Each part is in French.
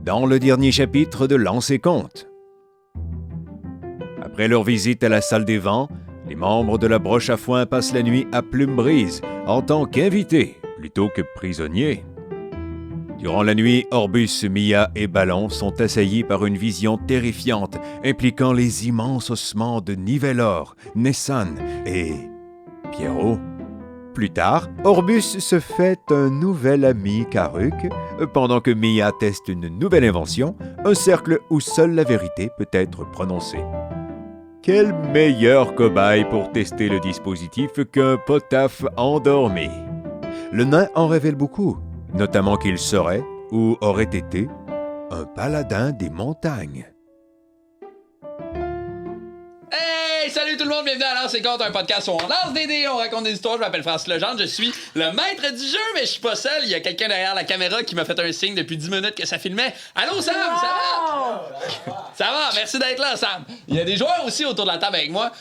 dans le dernier chapitre de Lancer Compte. Après leur visite à la salle des vents, les membres de la broche à foin passent la nuit à Plume Brise en tant qu'invités plutôt que prisonniers. Durant la nuit, Orbus, Mia et Ballon sont assaillis par une vision terrifiante impliquant les immenses ossements de Nivelor, Nessan et Pierrot. Plus tard, Orbus se fait un nouvel ami Karuk, pendant que Mia teste une nouvelle invention, un cercle où seule la vérité peut être prononcée. Quel meilleur cobaye pour tester le dispositif qu'un potaf endormi? Le nain en révèle beaucoup, notamment qu'il serait, ou aurait été, un paladin des montagnes. Hey, salut tout le monde, bienvenue à Lancer Compte, un podcast où on lance des dés, on raconte des histoires. Je m'appelle Francis Legendre, je suis le maître du jeu, mais je suis pas seul. Il y a quelqu'un derrière la caméra qui m'a fait un signe depuis 10 minutes que ça filmait. Allô Sam, ça va? Ça va, merci d'être là Sam. Il y a des joueurs aussi autour de la table avec moi.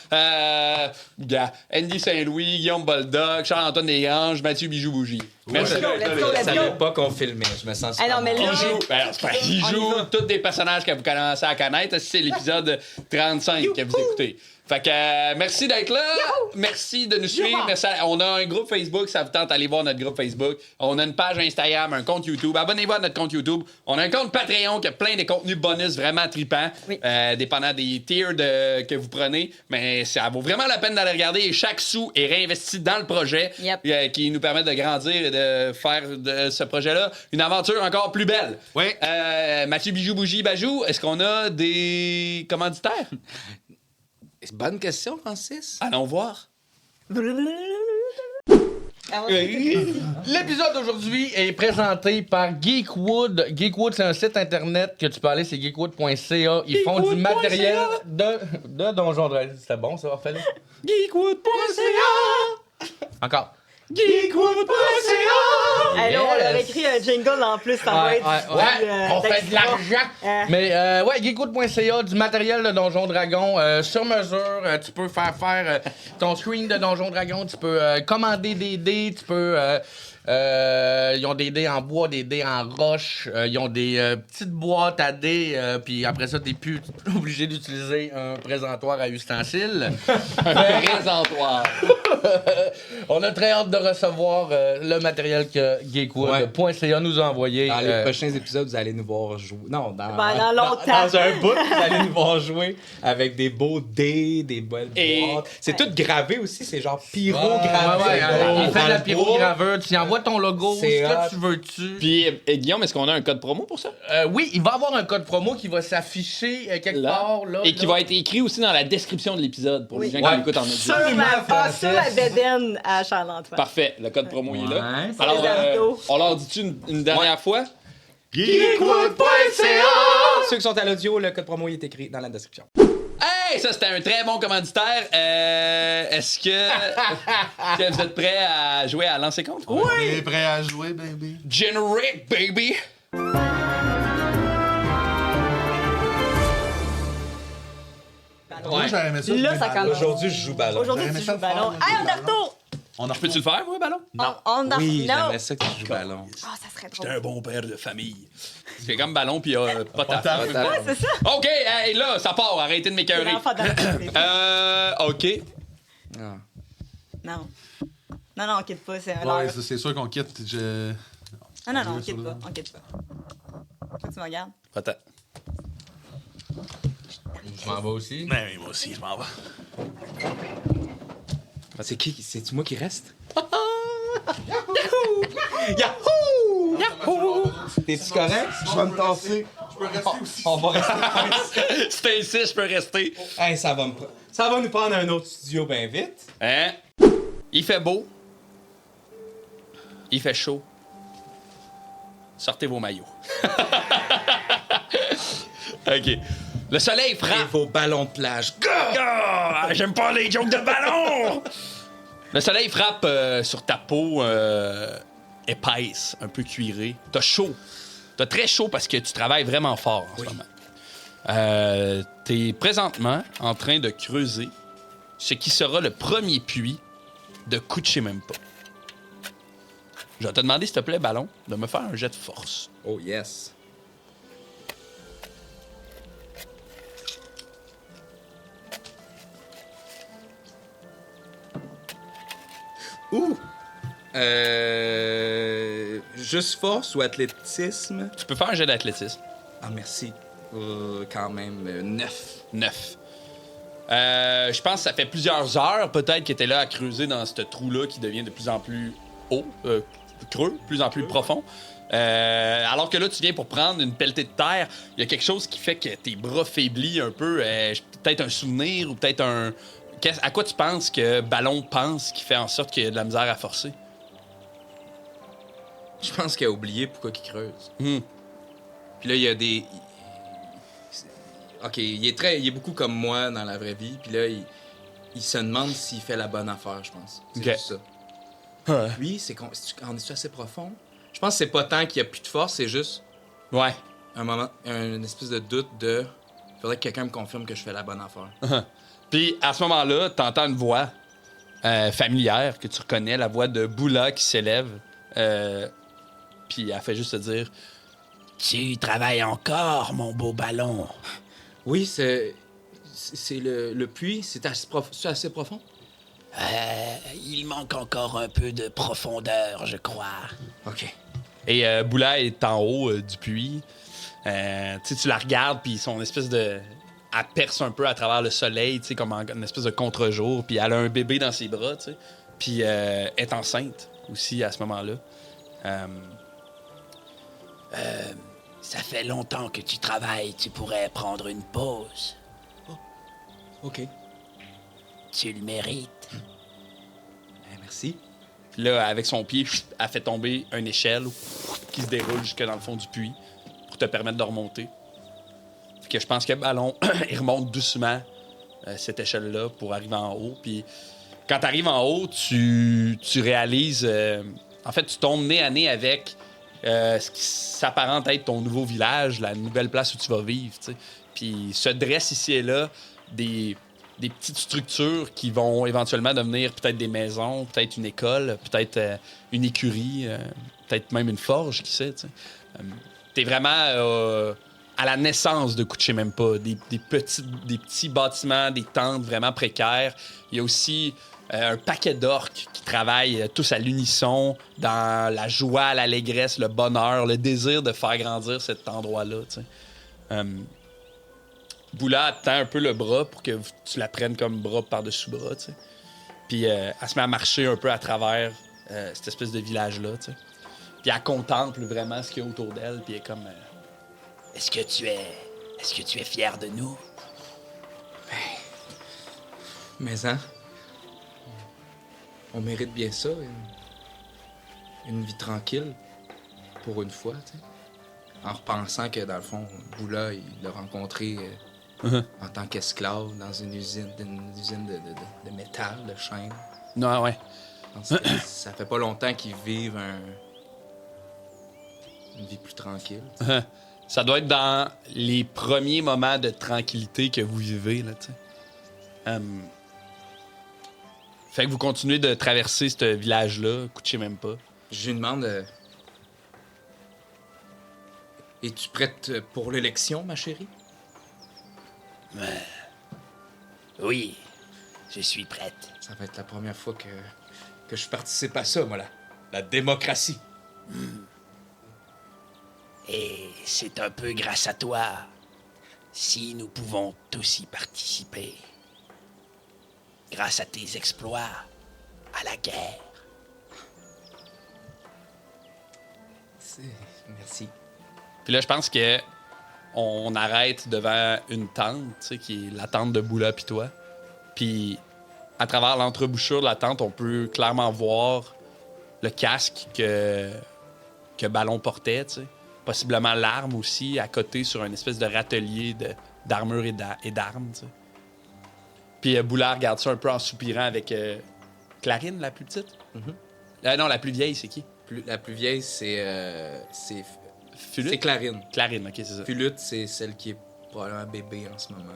Andy Saint-Louis, Guillaume Boldoc, Charles-Antoine Desgranges, Mathieu Bijou-Bougie. Merci. Je savais pas qu'on filmait, je me sens super non, mais là, Il joue tous des personnages que vous commencez à connaître. C'est l'épisode 35 que vous écoutez. Fait que merci d'être là. Merci de nous suivre. Merci on a un groupe Facebook, ça vous tente d'aller voir notre groupe Facebook. On a une page Instagram, un compte YouTube. Abonnez-vous à notre compte YouTube. On a un compte Patreon qui a plein de contenus bonus vraiment tripants, dépendant des tiers que vous prenez. Mais ça vaut vraiment la peine d'aller regarder. Et chaque sou est réinvesti dans le projet qui nous permet de grandir et de faire de ce projet-là une aventure encore plus belle. Oui. Mathieu Bijou Bougie Bajou, est-ce qu'on a des commanditaires? Bonne question, Francis. Allons voir. L'épisode d'aujourd'hui est présenté par Geekwood. Geekwood, c'est un site internet que tu peux aller, c'est geekwood.ca. Ils font du matériel de Donjon Dragon. C'était bon, ça va faire. Geekwood.ca. Encore. Geekwood.ca. Alors, on leur écrit un jingle en plus, ça va être on fait de l'argent. Mais geekwood.ca, du matériel de Donjon Dragon sur mesure. Tu peux faire ton screen de Donjon Dragon. Tu peux commander des dés. Tu peux... ils ont des dés en bois, des dés en roche. Ils ont des petites boîtes à dés. Puis après ça, t'es plus obligé d'utiliser un présentoir à ustensiles. Un présentoir. On a très hâte de recevoir le matériel que Geekwood.ca nous a envoyé. Dans les prochains épisodes, vous allez nous voir jouer. Non, dans longtemps. dans un bout, vous allez nous voir jouer avec des beaux dés, des belles boîtes. C'est tout gravé aussi, c'est genre pyro-gravé. Il fait de la pyro-gravure. Tu y envoies ton logo, ce que tu veux dessus. Puis, Guillaume, est-ce qu'on a un code promo pour ça? Oui, il va y avoir un code promo qui va s'afficher quelque part. Là, et qui va être écrit aussi dans la description de l'épisode pour les gens qui l'écoutent en audio. sur la bédaine à Charles-Antoine. Parfait, le code promo il est là. Ouais. Alors, on leur dit-tu une dernière fois? Geekwood.ca. Ceux qui sont à l'audio, le code promo il est écrit dans la description. Hey, ça c'était un très bon commanditaire. Est-ce que vous êtes prêts à jouer à Lancer Compte? Oui! On est prêt à jouer, baby. Generate, baby! Moi, j'aurais aimé ça. Là, ça commence. Aujourd'hui, je joue ballon. Aujourd'hui, tu joues ballon. Hey, on est retour! Peux-tu le faire, moi, ballon? Non. Oui, j'aimerais ça que tu joues ballon. Ah, ça serait J'étais drôle. un bon père de famille. C'est comme ballon puis pas ta ta femme. femme. Ouais, c'est ça. OK, hey, là, ça part. Arrêtez de m'écœurer. L'enfant dans OK. Ah. Non. Non, on quitte pas, c'est un Ouais, leurre. c'est sûr qu'on quitte. Non, on quitte pas, on quitte pas. Toi, tu me regardes? Attends. Je m'en vais aussi. Ben, moi aussi, je m'en vais. C'est qui? C'est-tu moi qui reste? T'es-tu correct? Je vais me tasser. Je peux rester aussi. On va rester. C'était ici, je peux rester. Hey, ça va nous prendre un autre studio bien vite. Hein? Il fait beau. Il fait chaud. Sortez vos maillots. OK. Le soleil Et frappe. vos ballons de plage. Ah, j'aime pas les jokes de ballon! Le soleil frappe sur ta peau épaisse, un peu cuirée. T'as chaud. T'as très chaud parce que tu travailles vraiment fort en ce moment. T'es présentement en train de creuser ce qui sera le premier puits de Kuchimempa. Je vais te demander, s'il te plaît, ballon, de me faire un jet de force. Oh yes. Juste force ou athlétisme? Tu peux faire un jet d'athlétisme. Ah, merci. Quand même, 9. 9. Je pense que ça fait plusieurs heures, peut-être, qu'il était là à creuser dans ce trou-là qui devient de plus en plus haut, creux, de plus en plus profond. Alors que là, tu viens pour prendre une pelletée de terre, il y a quelque chose qui fait que tes bras faiblissent un peu. Peut-être un souvenir ou peut-être un... À quoi tu penses que Ballon pense qui fait en sorte qu'il y a de la misère à forcer? Je pense qu'il a oublié pourquoi il creuse. Hmm. Puis là, il y a des... OK, il est beaucoup comme moi dans la vraie vie. Puis là, il se demande s'il fait la bonne affaire, je pense. C'est OK. juste ça. Lui, on est assez profond? Je pense que c'est pas tant qu'il y a plus de force, c'est juste Ouais. une espèce de doute de... Il faudrait que quelqu'un me confirme que je fais la bonne affaire. Puis à ce moment-là, t'entends une voix familière que tu reconnais, la voix de Boula qui s'élève. Puis elle fait juste te dire « Tu travailles encore, mon beau ballon. Oui, c'est le puits. C'est assez profond? Il manque encore un peu de profondeur, je crois. » OK. Et Boula est en haut du puits. Tu la regardes, puis son espèce de... Elle perce un peu à travers le soleil, tu sais, comme une espèce de contre-jour. Puis elle a un bébé dans ses bras, tu sais. Puis elle est enceinte aussi à ce moment-là. Ça fait longtemps que tu travailles. Tu pourrais prendre une pause. OK. Tu le mérites. Merci. Puis là, avec son pied, elle fait tomber une échelle qui se déroule jusque dans le fond du puits pour te permettre de remonter. Fait que je pense que Ballon, il remonte doucement cette échelle-là pour arriver en haut. Puis quand tu arrives en haut, tu réalises... en fait, tu tombes nez à nez avec ce qui s'apparente être ton nouveau village, la nouvelle place où tu vas vivre. T'sais. Puis se dressent ici et là des petites structures qui vont éventuellement devenir peut-être des maisons, peut-être une école, peut-être une écurie, peut-être même une forge, qui sait. T'es vraiment... à la naissance de Kuchimempa, des petits bâtiments, des tentes vraiment précaires. Il y a aussi un paquet d'orques qui travaillent tous à l'unisson dans la joie, l'allégresse, le bonheur, le désir de faire grandir cet endroit-là. Boula tend un peu le bras pour que tu la prennes comme bras par-dessus bras. T'sais. Puis elle se met à marcher un peu à travers cette espèce de village-là. T'sais. Puis elle contemple vraiment ce qu'il y a autour d'elle, puis elle est comme... Est-ce que tu es fier de nous? Mais on mérite bien ça, une vie tranquille, pour une fois, tu sais. En repensant que, dans le fond, Boula, il l'a rencontré en tant qu'esclave dans une usine de métal, de chaîne. Non, ouais. Ça fait pas longtemps qu'ils vivent une vie plus tranquille. Ça doit être dans les premiers moments de tranquillité que vous vivez, là, tu sais. Fait que vous continuez de traverser ce village-là, Kuchimempa. Je lui demande... Es-tu prête pour l'élection, ma chérie? Oui, je suis prête. Ça va être la première fois que je participe à ça, moi, la démocratie. Et c'est un peu grâce à toi si nous pouvons tous y participer. Grâce à tes exploits à la guerre. Merci. Puis là, je pense que on arrête devant une tente, tu sais, qui est la tente de Boula pis toi. Puis à travers l'entrebouchure de la tente, on peut clairement voir le casque que Ballon portait, tu sais. Possiblement l'arme aussi, à côté sur une espèce de râtelier d'armure et d'armes, tu sais. Puis Boula regarde ça un peu en soupirant avec Clarine, la plus petite. Non, la plus vieille, c'est qui? La plus vieille, c'est Fulute? c'est Clarine. Clarine, ok, c'est ça. Fulute, c'est celle qui est probablement bébé en ce moment.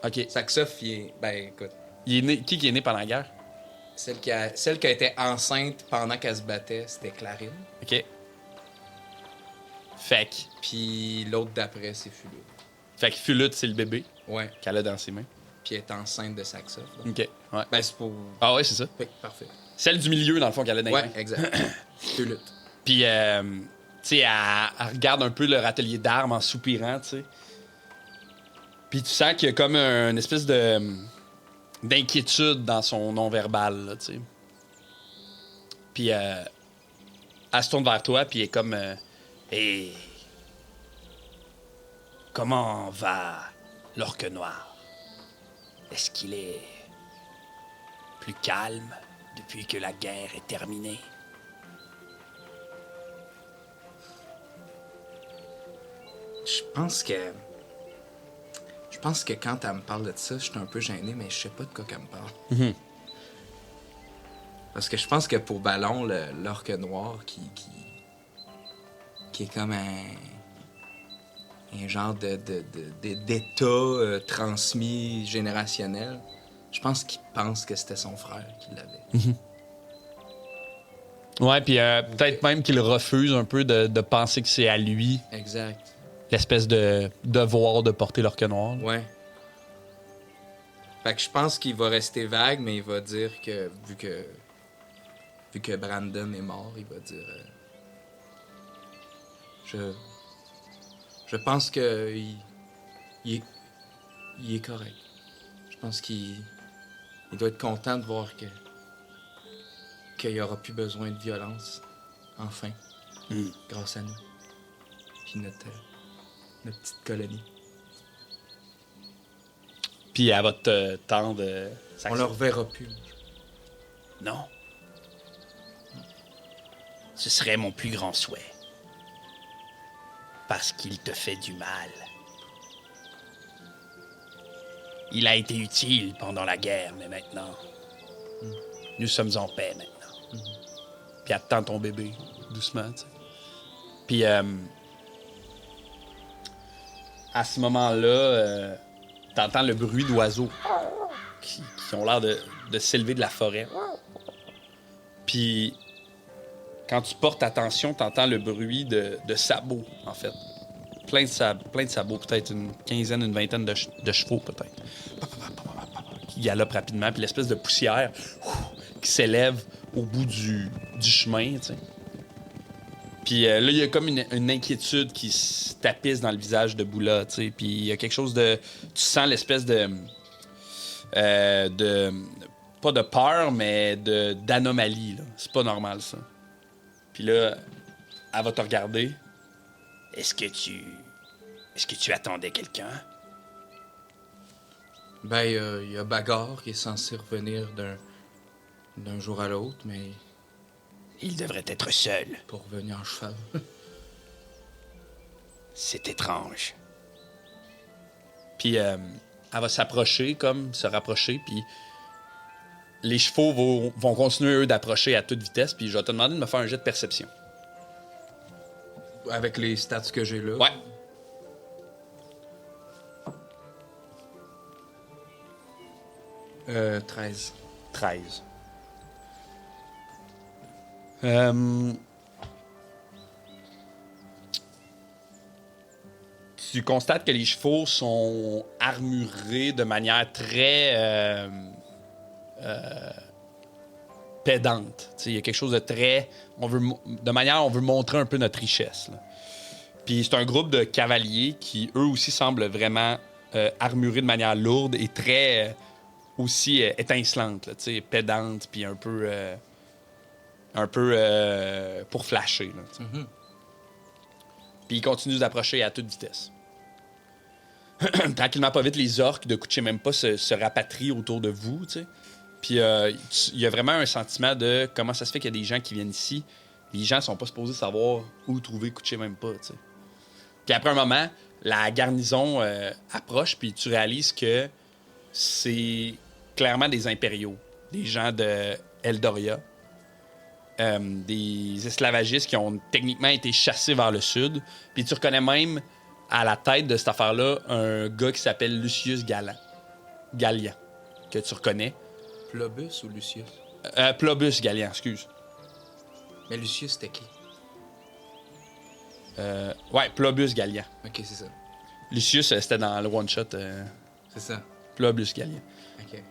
Ok. Saxoff, il est... Ben, écoute, Il est né... Qui est né pendant la guerre? celle qui a été enceinte pendant qu'elle se battait, c'était Clarine. Ok. Fait que Puis l'autre d'après, c'est Fulute. Fulute, c'est le bébé Ouais. qu'elle a dans ses mains. Puis elle est enceinte de Saxoff. là. Ok, ouais. Ben, c'est pour... Ah ouais, c'est ça. Oui, parfait. Celle du milieu, dans le fond, qu'elle a dans les Ouais, mains. exact. Deux luttes. Puis, tu sais, elle regarde un peu leur atelier d'armes en soupirant, tu sais. Puis tu sens qu'il y a comme une espèce d'inquiétude dans son non-verbal, là, tu sais. Puis, elle se tourne vers toi, puis elle est comme... Et comment va l'orque noir? Est-ce qu'il est plus calme depuis que la guerre est terminée? Je pense que quand elle me parle de ça, je suis un peu gêné, mais je sais pas de quoi qu'elle me parle. Parce que je pense que pour Ballon, l'orque noir qui est comme un genre d'état transmis générationnel, je pense qu'il pense que c'était son frère qui l'avait. Ouais, puis peut-être même qu'il refuse un peu de penser que c'est à lui Exact. l'espèce de devoir de porter l'orque noir. là. Ouais. Fait que je pense qu'il va rester vague, mais il va dire que vu que Brandon est mort, il va dire je pense que il est correct. Je pense qu'il doit être content de voir qu'il n'y aura plus besoin de violence, enfin, grâce à nous. Puis notre petite colonie. Puis à votre temps de... On le reverra plus. Non. Ce serait mon plus grand souhait. Parce qu'il te fait du mal. Il a été utile pendant la guerre, mais maintenant... Nous sommes en paix maintenant. Puis attends ton bébé, doucement, tu sais. Puis à ce moment-là, t'entends le bruit d'oiseaux qui ont l'air de s'élever de la forêt. Puis quand tu portes attention, t'entends le bruit de sabots, en fait. Plein de sabots, peut-être une quinzaine, une vingtaine de chevaux, peut-être. Qui galopent rapidement, puis l'espèce de poussière qui s'élève au bout du chemin, tu sais. Puis là, il y a comme une inquiétude qui se tapisse dans le visage de Boula, tu sais. Puis il y a quelque chose de... Tu sens l'espèce de... Pas de peur, mais d'anomalie, là. C'est pas normal, ça. Puis là, elle va te regarder. Est-ce que tu attendais quelqu'un? Ben, il y a Bagarre qui est censé revenir d'un jour à l'autre, mais Il devrait être seul. pour revenir en cheval. C'est étrange. Puis elle va s'approcher, comme se rapprocher, puis les chevaux vont continuer, eux, d'approcher à toute vitesse, puis je vais te demander de me faire un jet de perception. Avec les stats que j'ai là. Ouais. Euh, 13. 13. Tu constates que les chevaux sont armurés de manière très pédante. Il y a quelque chose de très... on veut montrer un peu notre richesse. Là. Puis c'est un groupe de cavaliers qui, eux aussi, semblent vraiment armurés de manière lourde et très aussi étincelante, là, pédante, puis un peu pour flasher. Là, Puis ils continuent d'approcher à toute vitesse. Tranquillement, pas vite, les orques de Kuchimempa se rapatrient autour de vous, tu sais. Puis il y a vraiment un sentiment de comment ça se fait qu'il y a des gens qui viennent ici. Les gens sont pas supposés savoir où trouver Kuchimempa, tu sais. Puis après un moment, la garnison approche, puis tu réalises que c'est clairement des impériaux, des gens de Eldoria, des esclavagistes qui ont techniquement été chassés vers le sud. Puis tu reconnais même à la tête de cette affaire-là un gars qui s'appelle Lucius Gallian, que tu reconnais. Plobus ou Lucius? Plobus Gallian, excuse. Mais Lucius, c'était qui? Ouais, Plobus Gallian. Ok, c'est ça. Lucius, c'était dans le one-shot. C'est ça. Plobus Gallian. Ok.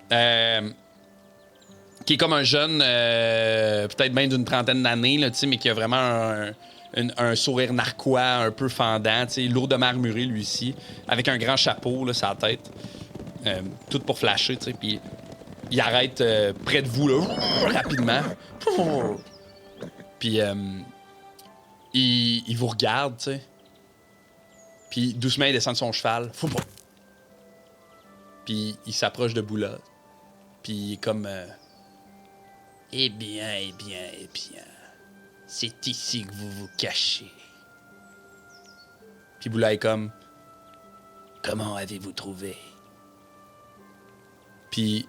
qui est comme un jeune, peut-être même d'une trentaine d'années, là, mais qui a vraiment un sourire narquois, un peu fendant, lourdement armuré, lui aussi, avec un grand chapeau, là, sur la tête. Tout pour flasher, puis il arrête près de vous, là, rapidement. Puis il vous regarde, tu sais. Puis doucement, il descend de son cheval. Puis il s'approche de Boula. Puis il est comme... Eh bien. C'est ici que vous vous cachez. Puis Boula est comme... Comment avez-vous trouvé? Puis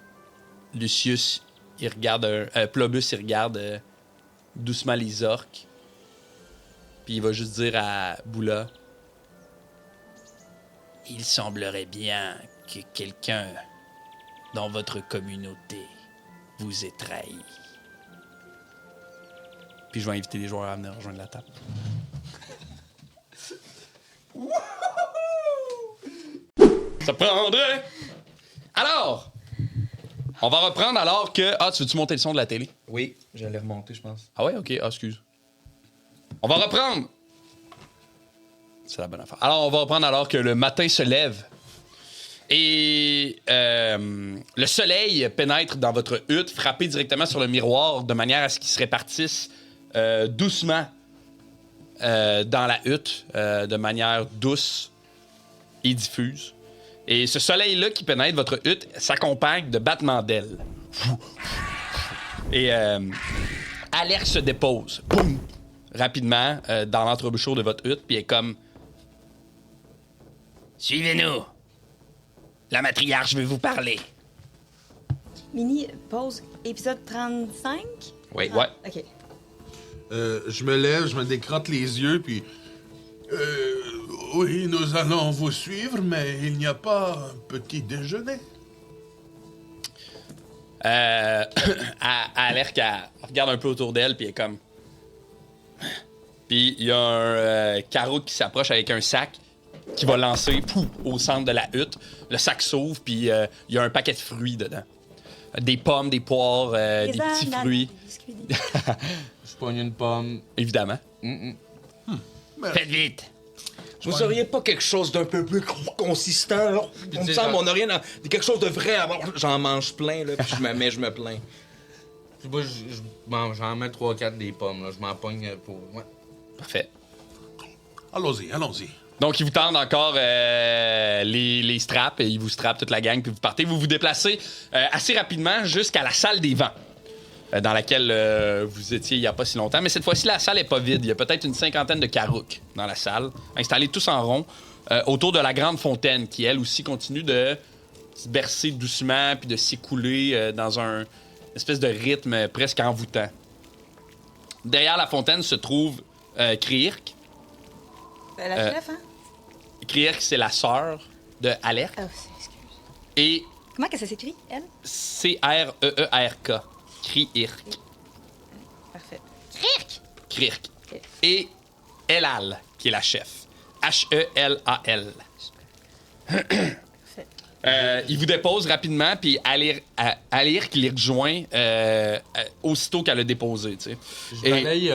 Lucius, il regarde... Plobus, il regarde doucement les orques. Puis il va juste dire à Boula... Il semblerait bien que quelqu'un dans votre communauté vous ait trahi. Puis je vais inviter les joueurs à venir rejoindre la table. Ça prendrait. Alors, on va reprendre alors que... Ah, tu veux-tu monter le son de la télé? Oui, j'allais remonter, je pense. Ah ouais, ok. Ah, excuse. On va reprendre. C'est la bonne affaire. Alors, on va reprendre alors que le matin se lève. Et le soleil pénètre dans votre hutte, frappé directement sur le miroir de manière à ce qu'il se répartisse doucement dans la hutte, de manière douce et diffuse. Et ce soleil-là qui pénètre votre hutte s'accompagne de battements d'ailes. Et Alerte se dépose, boum, rapidement dans l'entrebâchour de votre hutte, puis elle est comme... Suivez-nous. La matriarche veut vous parler. Mini, pause, épisode 35? Oui. Ouais. OK. Je me lève, je me décrotte les yeux, puis... oui, nous allons vous suivre, mais il n'y a pas un petit déjeuner. Alerte, elle regarde un peu autour d'elle, puis elle est comme... Puis il y a un carreau qui s'approche avec un sac qui va lancer au centre de la hutte. Le sac s'ouvre, puis il y a un paquet de fruits dedans. Des pommes, des poires, des petits fruits. Je pogne une pomme. Évidemment. Faites vite. Vous auriez pas quelque chose d'un peu plus consistant, là? On me semble, on a rien... Quelque chose de vrai à voir. J'en mange plein, là, puis je me plains. Moi, j'en mets 3-4 des pommes, là. Je m'en pogne pour... Ouais. Parfait. Allons-y. Donc, ils vous tendent encore les straps, et ils vous strappent toute la gang, puis vous partez. Vous vous déplacez assez rapidement jusqu'à la salle des vents, dans laquelle vous étiez il n'y a pas si longtemps. Mais cette fois-ci, la salle n'est pas vide. Il y a peut-être une cinquantaine de carouques dans la salle, installés tous en rond, autour de la grande fontaine, qui, elle aussi, continue de se bercer doucement, puis de s'écouler dans un espèce de rythme presque envoûtant. Derrière la fontaine se trouve Kriirk. La chef, hein? Kriirk, c'est la sœur de Alerte. Oh, excuse. Et Comment que ça s'écrit, elle? C-R-E-E-R-K. Kriirk. Parfait. Kriirk. Ok. Et Elal, qui est la chef. H-E-L-A-L. Parfait. Il vous dépose rapidement, puis Alire qui les rejoint aussitôt qu'elle a déposé, tu sais. Je balaye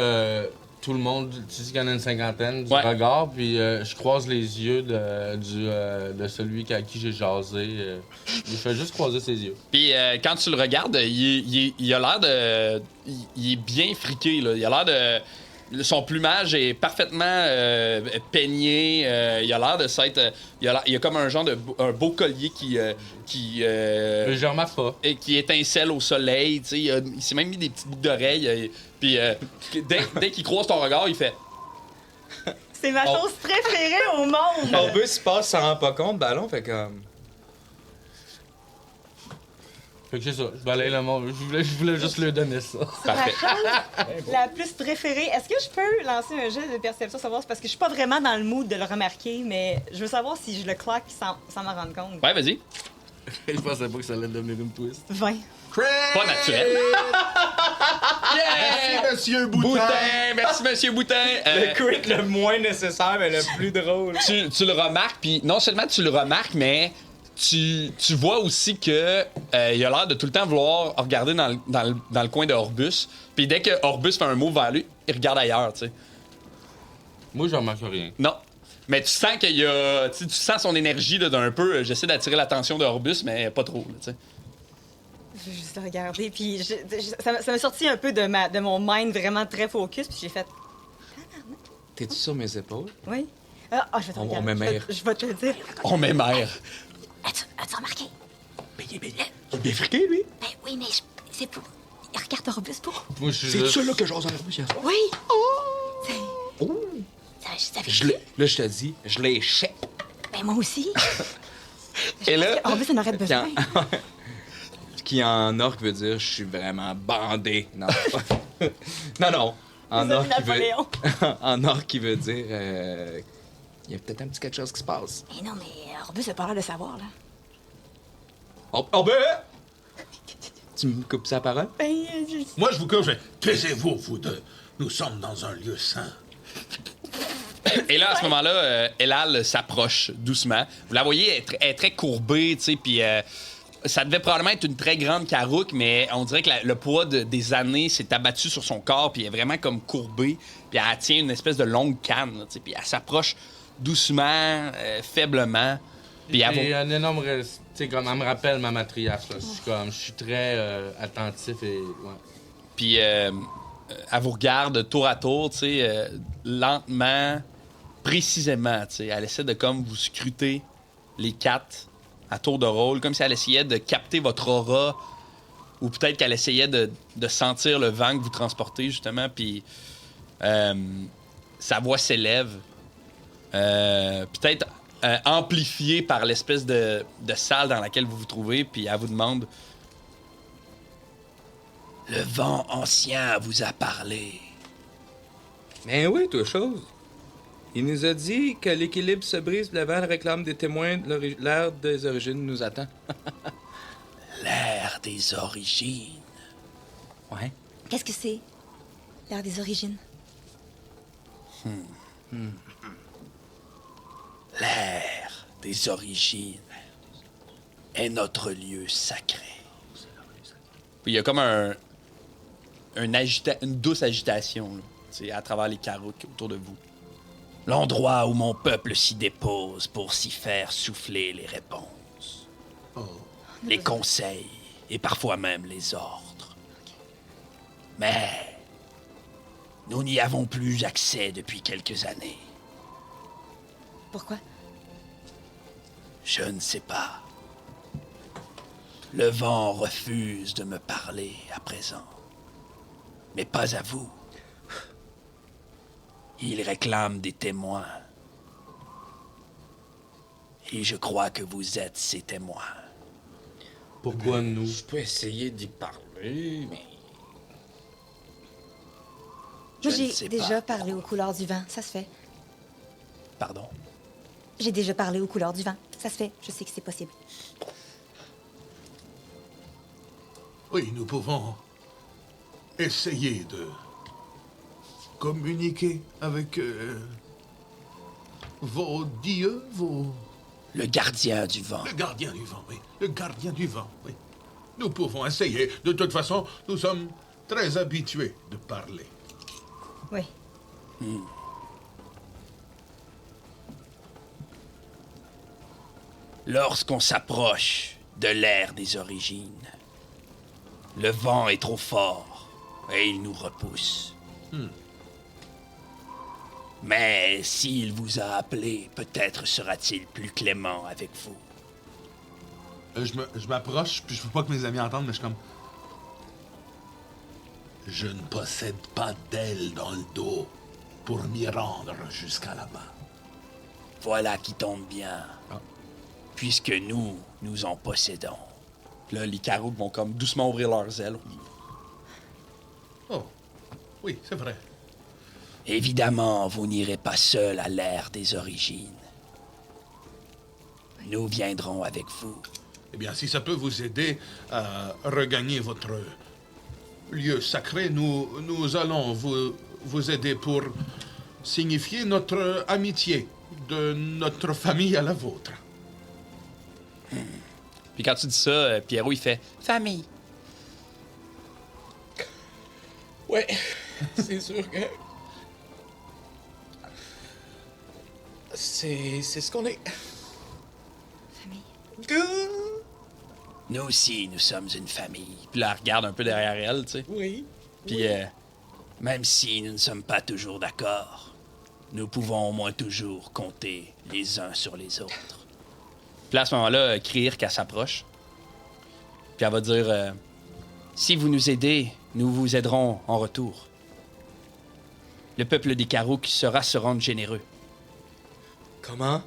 tout le monde, tu dis qu'il y en a une cinquantaine, du Ouais. regard, puis je croise les yeux de celui à qui j'ai jasé. Je fais juste croiser ses yeux. Puis quand tu le regardes, il a l'air de... Il est bien friqué, là. Il a l'air de... Son plumage est parfaitement peigné. Il a l'air de s'être... Il y a comme un genre de... Un beau collier qui Je remarque pas. et qui étincelle au soleil, tu sais. Il s'est même mis des petites boucles d'oreilles. Puis dès qu'il croise ton regard, il fait... C'est ma chose préférée au monde! On veut se passe, s'en rend pas compte, Ballon fait comme... Fait que c'est ça, je balaye le monde. Je voulais juste lui donner ça. Parfait. Ma chose la plus préférée. Est-ce que je peux lancer un jet de perception, savoir? Parce que je suis pas vraiment dans le mood de le remarquer, mais je veux savoir si je le claque sans m'en rendre compte. Ouais, vas-y. Je pensais pas que ça allait devenir une twist. 20. Pas naturel. Merci, Monsieur Boutin. Merci, Monsieur Boutin. Le crit le moins nécessaire, mais le plus drôle. Tu le remarques, puis non seulement tu le remarques, mais tu vois aussi que il a l'air de tout le temps vouloir regarder dans le coin de Orbus. Puis dès que Orbus fait un mot vers lui, il regarde ailleurs, tu sais. Moi, je remarque rien. Non. Mais tu sens qu'il y a. Tu sens son énergie là, d'un peu. J'essaie d'attirer l'attention de Orbus, mais pas trop, là, tu sais. Je vais juste le regarder, puis ça m'a sorti un peu de mon mind vraiment très focus, puis j'ai fait... T'es-tu sur mes épaules? Oui. Je vais te On regarder. m'émère. Je vais te le dire. On m'émère. As-tu remarqué? Il est bien friqué, lui. Ben oui, mais c'est pour... Il regarde Orbus pour... Moi, je suis C'est juste... ça, là, que j'ose en Orbus hier soir. Oui! Oh! Ça fait Là, je te dis, je l'échappe. Ben moi aussi. Et là, Orbus en aurait besoin. Qui en orc veut dire je suis vraiment bandé. Non. non. En Les orc, amis Napoléon. en orc, qui veut dire il y a peut-être un petit quelque chose qui se passe. Mais non, mais Orbus a pas l'air de savoir, là. Oh ben! Tu me coupes sa parole? Moi, je vous conseille. Taisez-vous, vous deux. Nous sommes dans un lieu saint. et là, à ce moment-là, Elal s'approche doucement. Vous la voyez, elle est très courbée, tu sais, puis ça devait probablement être une très grande carouque, mais on dirait que le poids des années s'est abattu sur son corps, puis elle est vraiment comme courbée, puis elle tient une espèce de longue canne, là, tu sais, puis elle s'approche doucement, faiblement, puis elle Et va... un énorme... Tu sais, comme elle me rappelle ma matriarche, là. Je suis très attentif et... Ouais. Puis elle vous regarde tour à tour, tu sais, lentement, précisément, tu sais. Elle essaie de comme vous scruter les quatre à tour de rôle, comme si elle essayait de capter votre aura, ou peut-être qu'elle essayait de sentir le vent que vous transportez, justement, puis sa voix s'élève, peut-être amplifiée par l'espèce de salle dans laquelle vous vous trouvez, puis elle vous demande... Le vent ancien vous a parlé. Ben oui, toi, chose. Il nous a dit que l'équilibre se brise, le vent réclame des témoins, l'ère des origines nous attend. L'ère des origines. Ouais. Qu'est-ce que c'est? L'ère des origines. L'ère des origines est notre lieu sacré. Il y a comme une douce agitation là, tu sais, à travers les carouques autour de vous. L'endroit où mon peuple s'y dépose pour s'y faire souffler les réponses, les conseils et parfois même les ordres. Mais nous n'y avons plus accès depuis quelques années. Pourquoi? Je ne sais pas. Le vent refuse de me parler à présent. Mais pas à vous. Il réclame des témoins. Et je crois que vous êtes ces témoins. Pourquoi nous? Je peux essayer d'y parler, mais... Je Moi, ne j'ai sais déjà pas. parlé aux couleurs du vent. Ça se fait. Pardon? J'ai déjà parlé aux couleurs du vent. Ça se fait. Je sais que c'est possible. Oui, nous pouvons essayer de communiquer avec vos dieux, Le gardien du vent. Le gardien du vent, oui. Le gardien du vent, oui. Nous pouvons essayer. De toute façon, nous sommes très habitués de parler. Oui. Lorsqu'on s'approche de l'ère des origines, le vent est trop fort et il nous repousse. Mais s'il vous a appelé, peut-être sera-t-il plus clément avec vous. Je m'approche, puis je veux pas que mes amis entendent, mais je suis comme... Je ne possède pas d'aile dans le dos pour m'y rendre jusqu'à là-bas. Voilà qui tombe bien. Puisque nous en possédons. Là, les carouques vont comme doucement ouvrir leurs ailes. Oh, oui, c'est vrai. Évidemment, vous n'irez pas seul à l'ère des origines. Nous viendrons avec vous. Eh bien, si ça peut vous aider à regagner votre lieu sacré, nous allons vous aider pour signifier notre amitié de notre famille à la vôtre. Puis quand tu dis ça, Pierrot, il fait « famille ». Ouais, c'est sûr que... C'est ce qu'on est. Famille. Nous aussi, nous sommes une famille. Puis là, elle regarde un peu derrière elle, tu sais. Oui. Puis Même si nous ne sommes pas toujours d'accord, nous pouvons au moins toujours compter les uns sur les autres. là, à ce moment-là, Kriir, qu'elle s'approche. Puis elle va dire si vous nous aidez, nous vous aiderons en retour. Le peuple des Karouk saura se rendre généreux. Comment?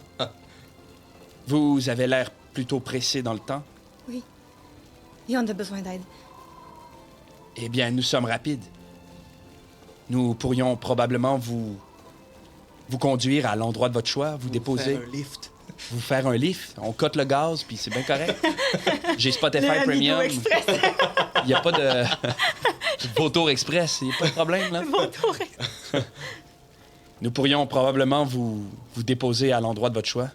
Vous avez l'air plutôt pressé dans le temps. Oui. Et on a besoin d'aide. Eh bien, nous sommes rapides. Nous pourrions probablement vous conduire à l'endroit de votre choix, vous déposer, Faire un lift. vous faire un lift. On cote le gaz, puis c'est bien correct. J'ai Spotify Le Premium. Amigo Express. Il n'y a pas de Vautour Express, il n'y a pas de problème, là. Vautour Express. Nous pourrions probablement vous déposer à l'endroit de votre choix.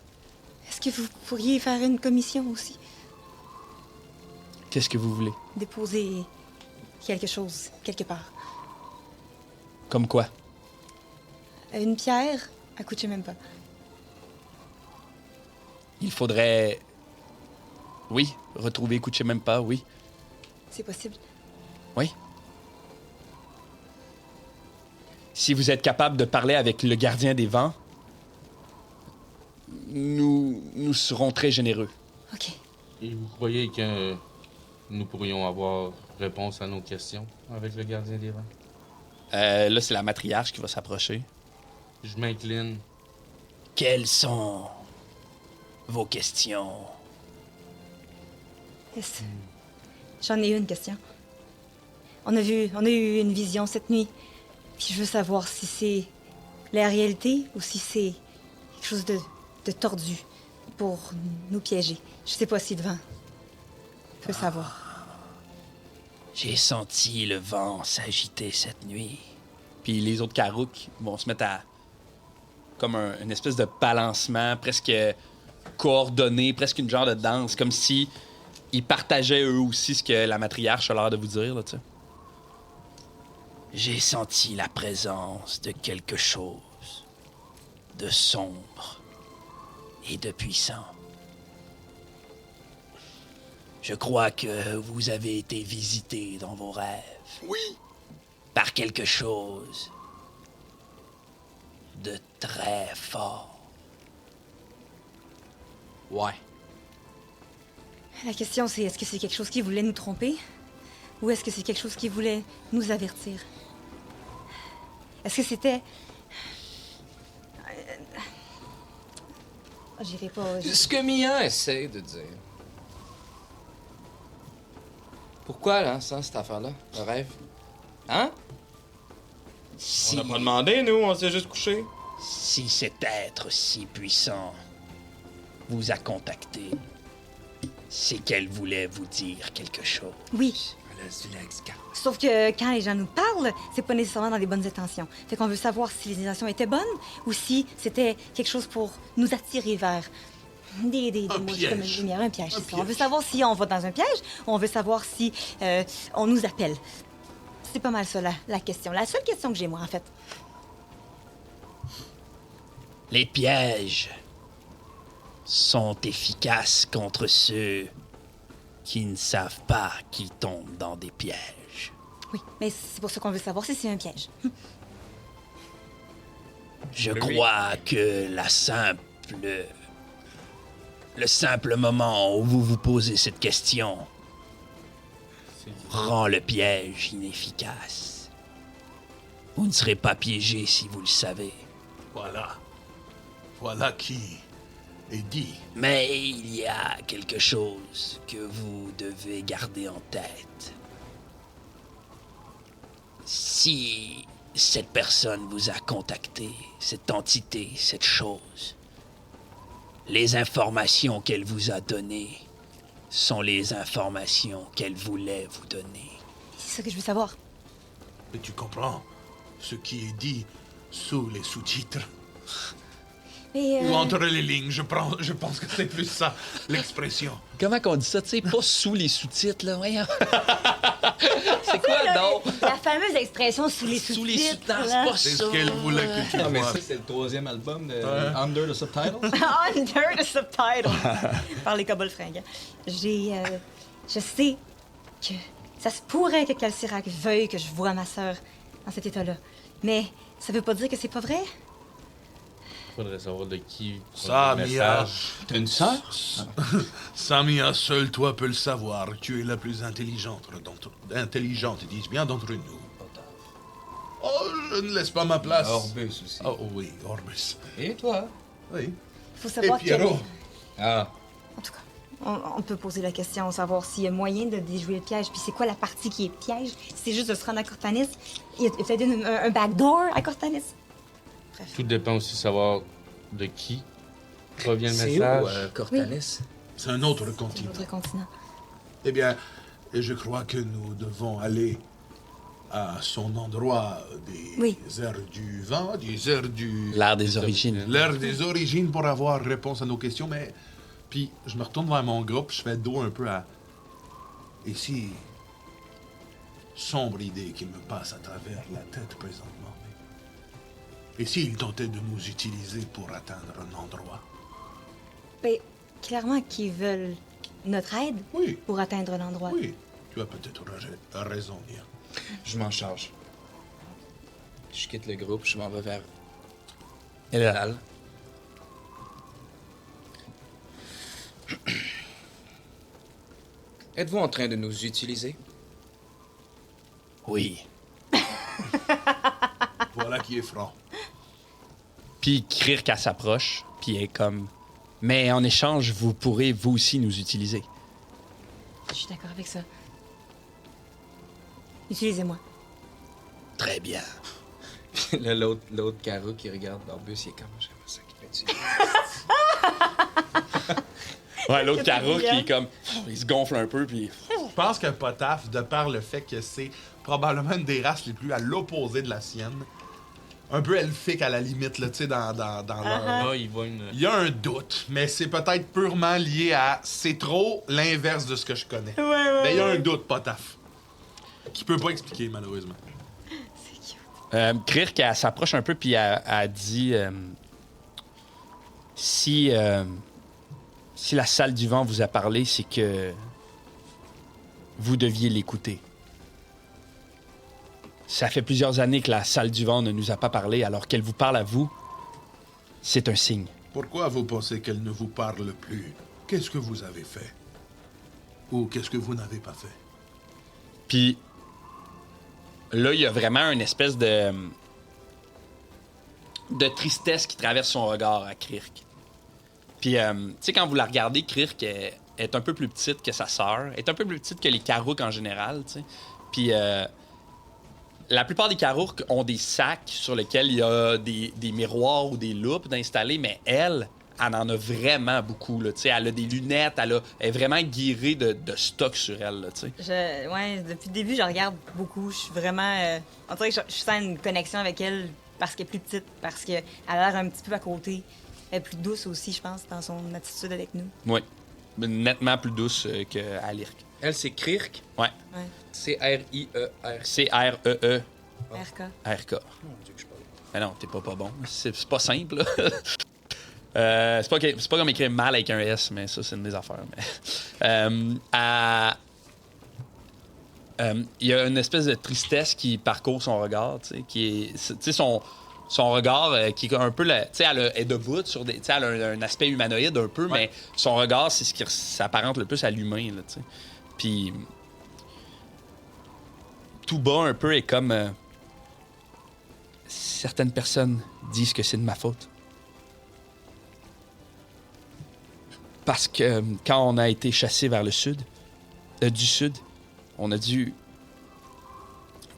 Est-ce que vous pourriez faire une commission aussi? Qu'est-ce que vous voulez? Déposer quelque chose, quelque part. Comme quoi? Une pierre, elle coûte même pas. Il faudrait... Oui, retrouver Kuchemempa, oui. C'est possible. Oui. Si vous êtes capable de parler avec le gardien des vents, nous serons très généreux. OK. Et vous croyez que nous pourrions avoir réponse à nos questions avec le gardien des vents? Là, c'est la matriarche qui va s'approcher. Je m'incline. Quelles sont vos questions? Yes. J'en ai une question. On a eu une vision cette nuit. Puis je veux savoir si c'est la réalité ou si c'est quelque chose de tordu pour nous piéger. Je sais pas si le vent peut savoir. J'ai senti le vent s'agiter cette nuit. Puis les autres Karouk vont se mettre à... comme une espèce de balancement presque coordonné, presque une genre de danse, comme si ils partageaient eux aussi ce que la matriarche a l'air de vous dire, là, tu sais. J'ai senti la présence de quelque chose de sombre et de puissant. Je crois que vous avez été visité dans vos rêves. Oui. Par quelque chose de très fort. Ouais. La question c'est est-ce que c'est quelque chose qui voulait nous tromper ou est-ce que c'est quelque chose qui voulait nous avertir? Est-ce que c'était... J'irai pas... Ce que Mia essaie de dire. Pourquoi, là, ça, cette affaire-là? Le rêve? Hein? Si, On n'a pas demandé, nous, on s'est juste couché. si cet être si puissant vous a contacté, c'est qu'elle voulait vous dire quelque chose. Oui. Sauf que quand les gens nous parlent, c'est pas nécessairement dans les bonnes intentions. Fait qu'on veut savoir si les intentions étaient bonnes ou si c'était quelque chose pour nous attirer vers des mots comme une lumière, un piège. C'est ça. On veut savoir si on va dans un piège ou on veut savoir si on nous appelle. C'est pas mal ça, la question. La seule question que j'ai, moi, en fait. Les pièges sont efficaces contre ceux qui ne savent pas qu'ils tombent dans des pièges. Oui, mais c'est pour ça qu'on veut savoir si c'est un piège. Je crois que le simple moment où vous vous posez cette question rend le piège inefficace. Vous ne serez pas piégé si vous le savez. Voilà. Voilà qui est dit. Mais il y a quelque chose que vous devez garder en tête. Si cette personne vous a contacté, cette entité, cette chose, les informations qu'elle vous a données sont les informations qu'elle voulait vous donner. C'est ça que je veux savoir. Et tu comprends ce qui est dit sous les sous-titres? Mais, Ou entre les lignes, je pense que c'est plus ça, l'expression. Comment qu'on dit ça, tu sais, pas sous les sous-titres, là, voyons. C'est quoi, là, donc? La fameuse expression sous les Sous les sous-titres. sous-titres, là. c'est pas C'est ça. ce qu'elle voulait que tu Non, mais vois. ça, c'est le 3e album de Under the Subtitles. Under the subtitle. Par les kobolds fringants. Je sais que ça se pourrait que Calcirac veuille que je voie ma sœur dans cet état-là. Mais ça veut pas dire que c'est pas vrai. Faudrait savoir de qui. Ça, le Mia. message. T'as une sœur? Samia, seul toi peux le savoir. Tu es la plus intelligente, dis-je bien, d'entre nous. Oh, je ne laisse pas ma place. Orbus aussi. Oh oui, Orbus. Et toi? Oui. Faut Et savoir Pierrot. Ah. En tout cas, on peut poser la question, savoir s'il y a moyen de déjouer le piège. Puis c'est quoi la partie qui est piège? Si c'est juste de se rendre à Cortanis, il y a peut-être un backdoor à Cortanis. Tout dépend aussi de savoir de qui provient le C'est message. où, Cortanis? C'est un autre C'est continent. notre continent. Eh bien, je crois que nous devons aller à son endroit des Oui. airs du vent, des airs du... L'air des origines. L'air des origines pour avoir réponse à nos questions, mais... Puis, je me retourne vers mon groupe, je fais dos un peu à... Et si... Sombre idée qui me passe à travers la tête présentement. Et s'ils tentaient de nous utiliser pour atteindre un endroit? Ben, clairement qu'ils veulent notre aide Oui, pour atteindre l'endroit. oui. Tu as peut-être raison, Mia. Je m'en charge. Je quitte le groupe, je m'en vais vers Et là, Lal. Êtes-vous en train de nous utiliser? Oui. Voilà qui est franc. puis Kirk, elle s'approche, puis elle est comme... Mais en échange, vous pourrez, vous aussi, nous utiliser. Je suis d'accord avec ça. Utilisez-moi. Très bien. Là, l'autre carreau qui regarde Orbus, il est comme... J'aimerais ça qu'il m'utilise. Ouais, l'autre carreau qui brillant. est comme... Il se gonfle un peu, puis... Je pense que Potaf, de par le fait que c'est probablement une des races les plus à l'opposé de la sienne, un peu elfique à la limite, là, tu sais, dans leur... Là, il voit une. Il y a un doute, mais c'est peut-être purement lié à... C'est trop l'inverse de ce que je connais. Mais il y a un doute, Potaf, qui peut pas expliquer, malheureusement. Kirk, elle s'approche un peu, puis elle dit... si la salle du vent vous a parlé, c'est que vous deviez l'écouter. Ça fait plusieurs années que la salle du vent ne nous a pas parlé, alors qu'elle vous parle à vous, c'est un signe. Pourquoi vous pensez qu'elle ne vous parle plus? Qu'est-ce que vous avez fait? Ou qu'est-ce que vous n'avez pas fait? Puis là, il y a vraiment une espèce de tristesse qui traverse son regard à Kirk. Puis, tu sais, quand vous la regardez, Kirk est un peu plus petite que sa sœur, est un peu plus petite que les Karouk en général, tu sais. Puis, la plupart des Karouk ont des sacs sur lesquels il y a des miroirs ou des loupes d'installer, mais elle en a vraiment beaucoup, là, tu sais. Elle a des lunettes, elle est vraiment guirée de stock sur elle, là, tu sais. Ouais, depuis le début, je regarde beaucoup. Je suis vraiment. On dirait que je sens une connexion avec elle parce qu'elle est plus petite, parce qu'elle a l'air un petit peu à côté. Elle est plus douce aussi, je pense, dans son attitude avec nous. Oui. Nettement plus douce que Alirk. Elle, c'est Kirk. Ouais. C-R-I-E-R. C-R-E-E. RK. R-K. Mon Dieu, que je parle. Mais non, t'es pas bon. C'est pas simple, là. C'est pas comme écrire mal avec un S, mais ça, c'est une des affaires. Il y a une espèce de tristesse qui parcourt son regard, tu sais, qui est... Tu sais, son regard qui est un peu... Tu sais, elle est debout sur des... Tu sais, elle a un aspect humanoïde un peu, mais son regard, c'est ce qui s'apparente le plus à l'humain, là, tu sais. Puis... Tout bas un peu est comme... certaines personnes disent que c'est de ma faute. Parce que quand on a été chassé vers le sud, du sud, on a dû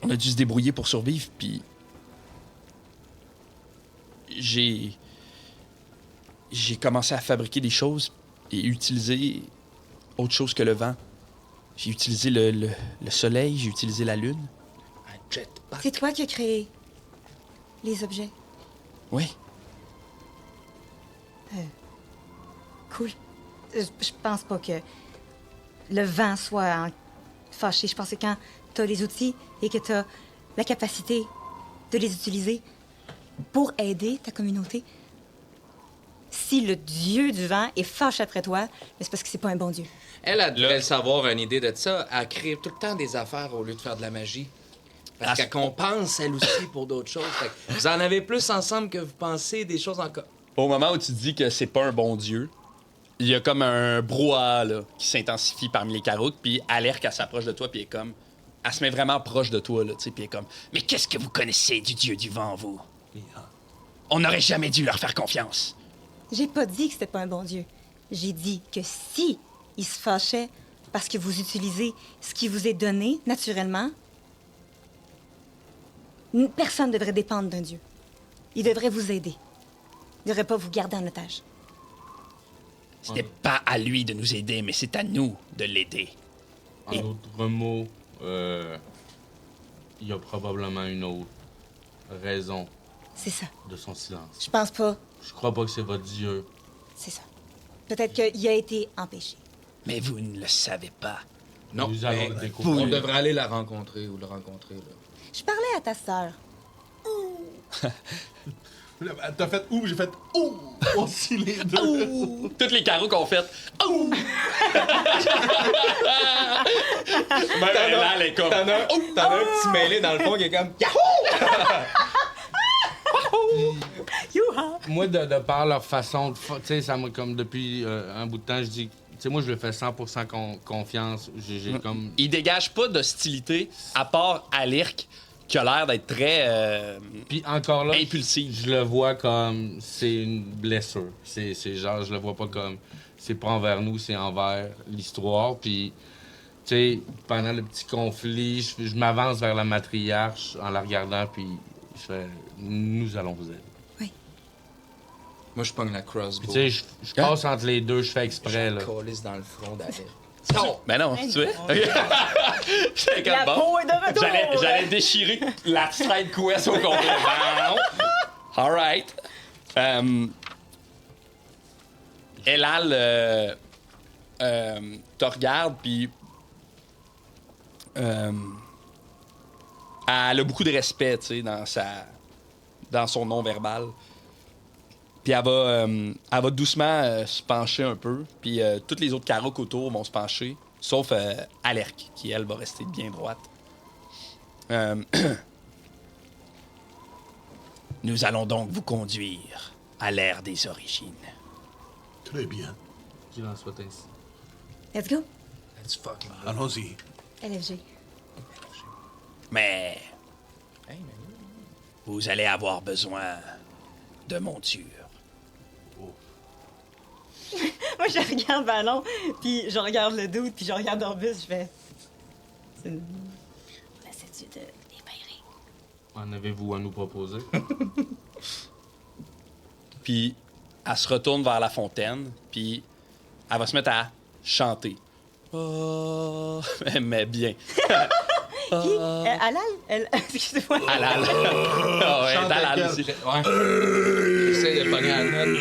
se débrouiller pour survivre, puis j'ai commencé à fabriquer des choses et utiliser autre chose que le vent. J'ai utilisé le soleil, j'ai utilisé la lune. Un jetpack. C'est toi qui as créé les objets. Oui. Cool. Je pense pas que le vent soit fâché. Je pense que quand t'as les outils et que t'as la capacité de les utiliser pour aider ta communauté, si le dieu du vent est fâché après toi, c'est parce que c'est pas un bon dieu. Elle devrait savoir une idée de ça. Elle crée tout le temps des affaires au lieu de faire de la magie. Parce qu'elle compense, elle aussi, pour d'autres choses. Fait que vous en avez plus ensemble que vous pensez des choses encore. Au moment où tu dis que c'est pas un bon dieu, il y a comme un brouhaha là, qui s'intensifie parmi les Carouks, puis Alerk, elle s'approche de toi, puis elle est comme... Elle se met vraiment proche de toi, là, tu sais, puis elle est comme... Mais qu'est-ce que vous connaissez du dieu du vent, vous? On n'aurait jamais dû leur faire confiance. J'ai pas dit que c'était pas un bon dieu. J'ai dit que si il se fâchait parce que vous utilisez ce qui vous est donné naturellement, personne ne devrait dépendre d'un dieu. Il devrait vous aider. Il ne devrait pas vous garder en otage. Ce n'est pas à lui de nous aider, mais c'est à nous de l'aider. En d'autres mots, il y a probablement une autre raison C'est ça. de son silence. Je pense pas. Je crois pas que c'est votre dieu. C'est ça. Peut-être qu'il a été empêché. Mais vous ne le savez pas. Non, Nous allons le découvrir. on devrait aller la rencontrer ou le rencontrer. Là. Je parlais à ta sœur. T'as fait ouh, j'ai fait ouh aussi les deux. Ouh! Toutes les Carouks ont fait... Ouh! Même là, elle est comme... T'en as un petit mêlé dans le fond qui est comme Yahoo! Moi, de par leur façon de... Tu sais, ça m'a comme depuis un bout de temps, je dis... Tu sais, moi, je lui fais 100% confiance. J'ai comme... Il dégage pas d'hostilité, à part Alerk, qui a l'air d'être très Puis encore là, impulsif. je le vois comme... C'est une blessure. C'est genre, je le vois pas comme... C'est pas envers nous, c'est envers l'histoire. Puis, tu sais, pendant le petit conflit, je m'avance vers la matriarche en la regardant, puis je fais... Nous allons vous aider. Moi, je pogne la crossbow. Tu sais, je passe entre les deux, je fais exprès, là. Je calisse dans le front d'Alerk. Non! Ben non, tu sais. J'étais comme, La peau est de retour! J'allais déchirer la side quest au complet. Bon. All right. Elal te regarde, puis elle a beaucoup de respect, tu sais, dans son non-verbal. Puis elle va doucement se pencher un peu. Puis toutes les autres Carouks autour vont se pencher, sauf Alerk, qui, elle, va rester bien droite. Nous allons donc vous conduire à l'ère des origines. Très bien. Qu'il en soit ainsi. Let's go. Let's fucking go. Allons-y. LFG. Mais vous allez avoir besoin de monture. Moi, je regarde Ballon, puis je regarde le doute, puis je regarde Orbus, je fais... C'est une... lassitude dépairie. En avez-vous à nous proposer? Puis elle se retourne vers la fontaine, puis elle va se mettre à chanter. Oh, mais bien. Puis, Alal, excusez-moi. Alal. Ah ouais, Dalal aussi. J'essaie de pogner la note.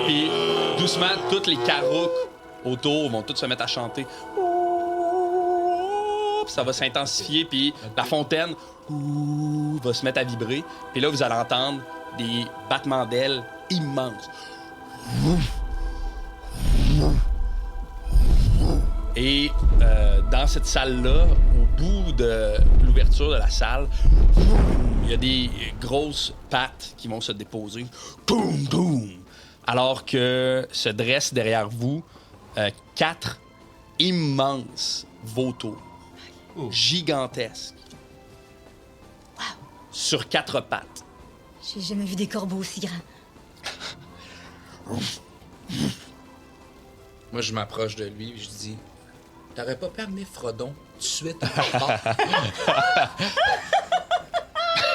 Puis doucement, toutes les Carouks autour vont tous se mettre à chanter. Puis ça va s'intensifier, puis la fontaine va se mettre à vibrer. Puis là, vous allez entendre des battements d'ailes immenses. Et dans cette salle-là, au bout de l'ouverture de la salle, il y a des grosses pattes qui vont se déposer. Boum, boum! Alors que se dressent derrière vous 4 immenses vautours. Gigantesques. Wow. Sur 4 pattes. J'ai jamais vu des corbeaux aussi grands. Moi, je m'approche de lui et je dis T'aurais pas pu amener Frodon tout de suite à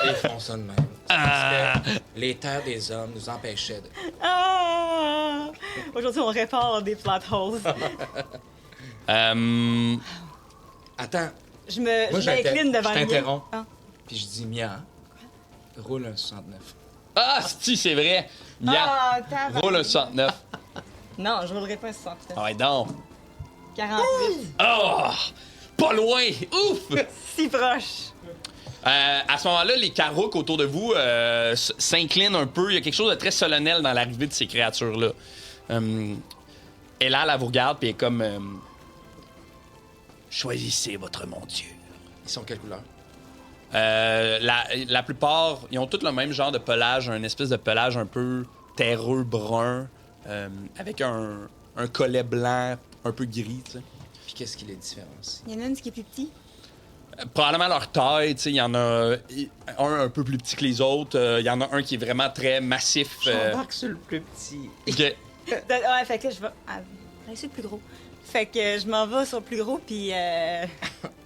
Et ils font ça de même. Parce que les terres des hommes nous empêchaient de. Ah! Aujourd'hui, on répare des flat holes. Attends. Je m'incline devant je le t'interromps. Ah. Puis je dis Mia, roule un 69. Ah, c'est vrai. Ah, Yeah. tabarnak. Roule un 69. Non, je roulerai pas un 69. Ah ouais, donc. 48. Oh! Pas loin! Ouf! Si proche. À ce moment-là, les Karouks autour de vous s'inclinent un peu. Il y a quelque chose de très solennel dans l'arrivée de ces créatures-là. Ella, elle vous regarde, puis elle est comme... Choisissez votre monture. Ils sont quelle couleur? La plupart, ils ont tous le même genre de pelage, un espèce de pelage un peu terreux, brun, avec un collet blanc, un peu gris, tu sais. Puis qu'est-ce qui les différencie? Il y en a une qui est plus petit. Probablement leur taille, tu sais, il y en a un peu plus petit que les autres. Il y en a un qui est vraiment très massif. J'embarque sur le plus petit. OK. Ouais, fait que je vais. C'est le plus gros. Fait que je m'en vais sur le plus gros, puis.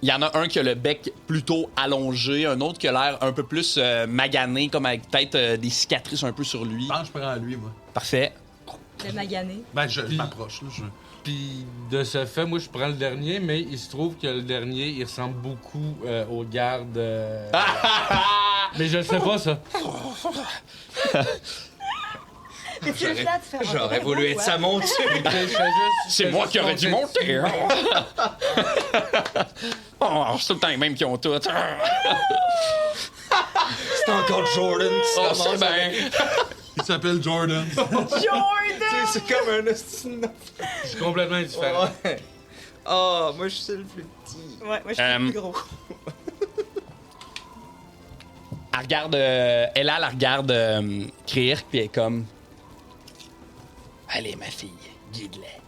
Il y en a un qui a le bec plutôt allongé, un autre qui a l'air un peu plus magané, comme avec peut-être des cicatrices un peu sur lui. Je pense que je prends lui, moi. Parfait. Le magané. Ben, je m'approche, là. Puis de ce fait, moi, je prends le dernier, mais il se trouve que le dernier, il ressemble beaucoup au garde. Mais je sais pas, ça. J'aurais voulu être sa monture. C'est moi qui aurais dû monter. Oh, c'est tout le temps les mêmes qui ont tout. C'est encore Jordan qui se Oh, commence c'est bien. Il s'appelle Jordan. C'est comme un ostinant. C'est complètement différent. Ouais. Oh, moi, je suis le plus petit. Ouais, moi, je suis le plus gros. Elle regarde... Ella, elle regarde Kirk, puis elle est comme... Allez, ma fille, guide-les.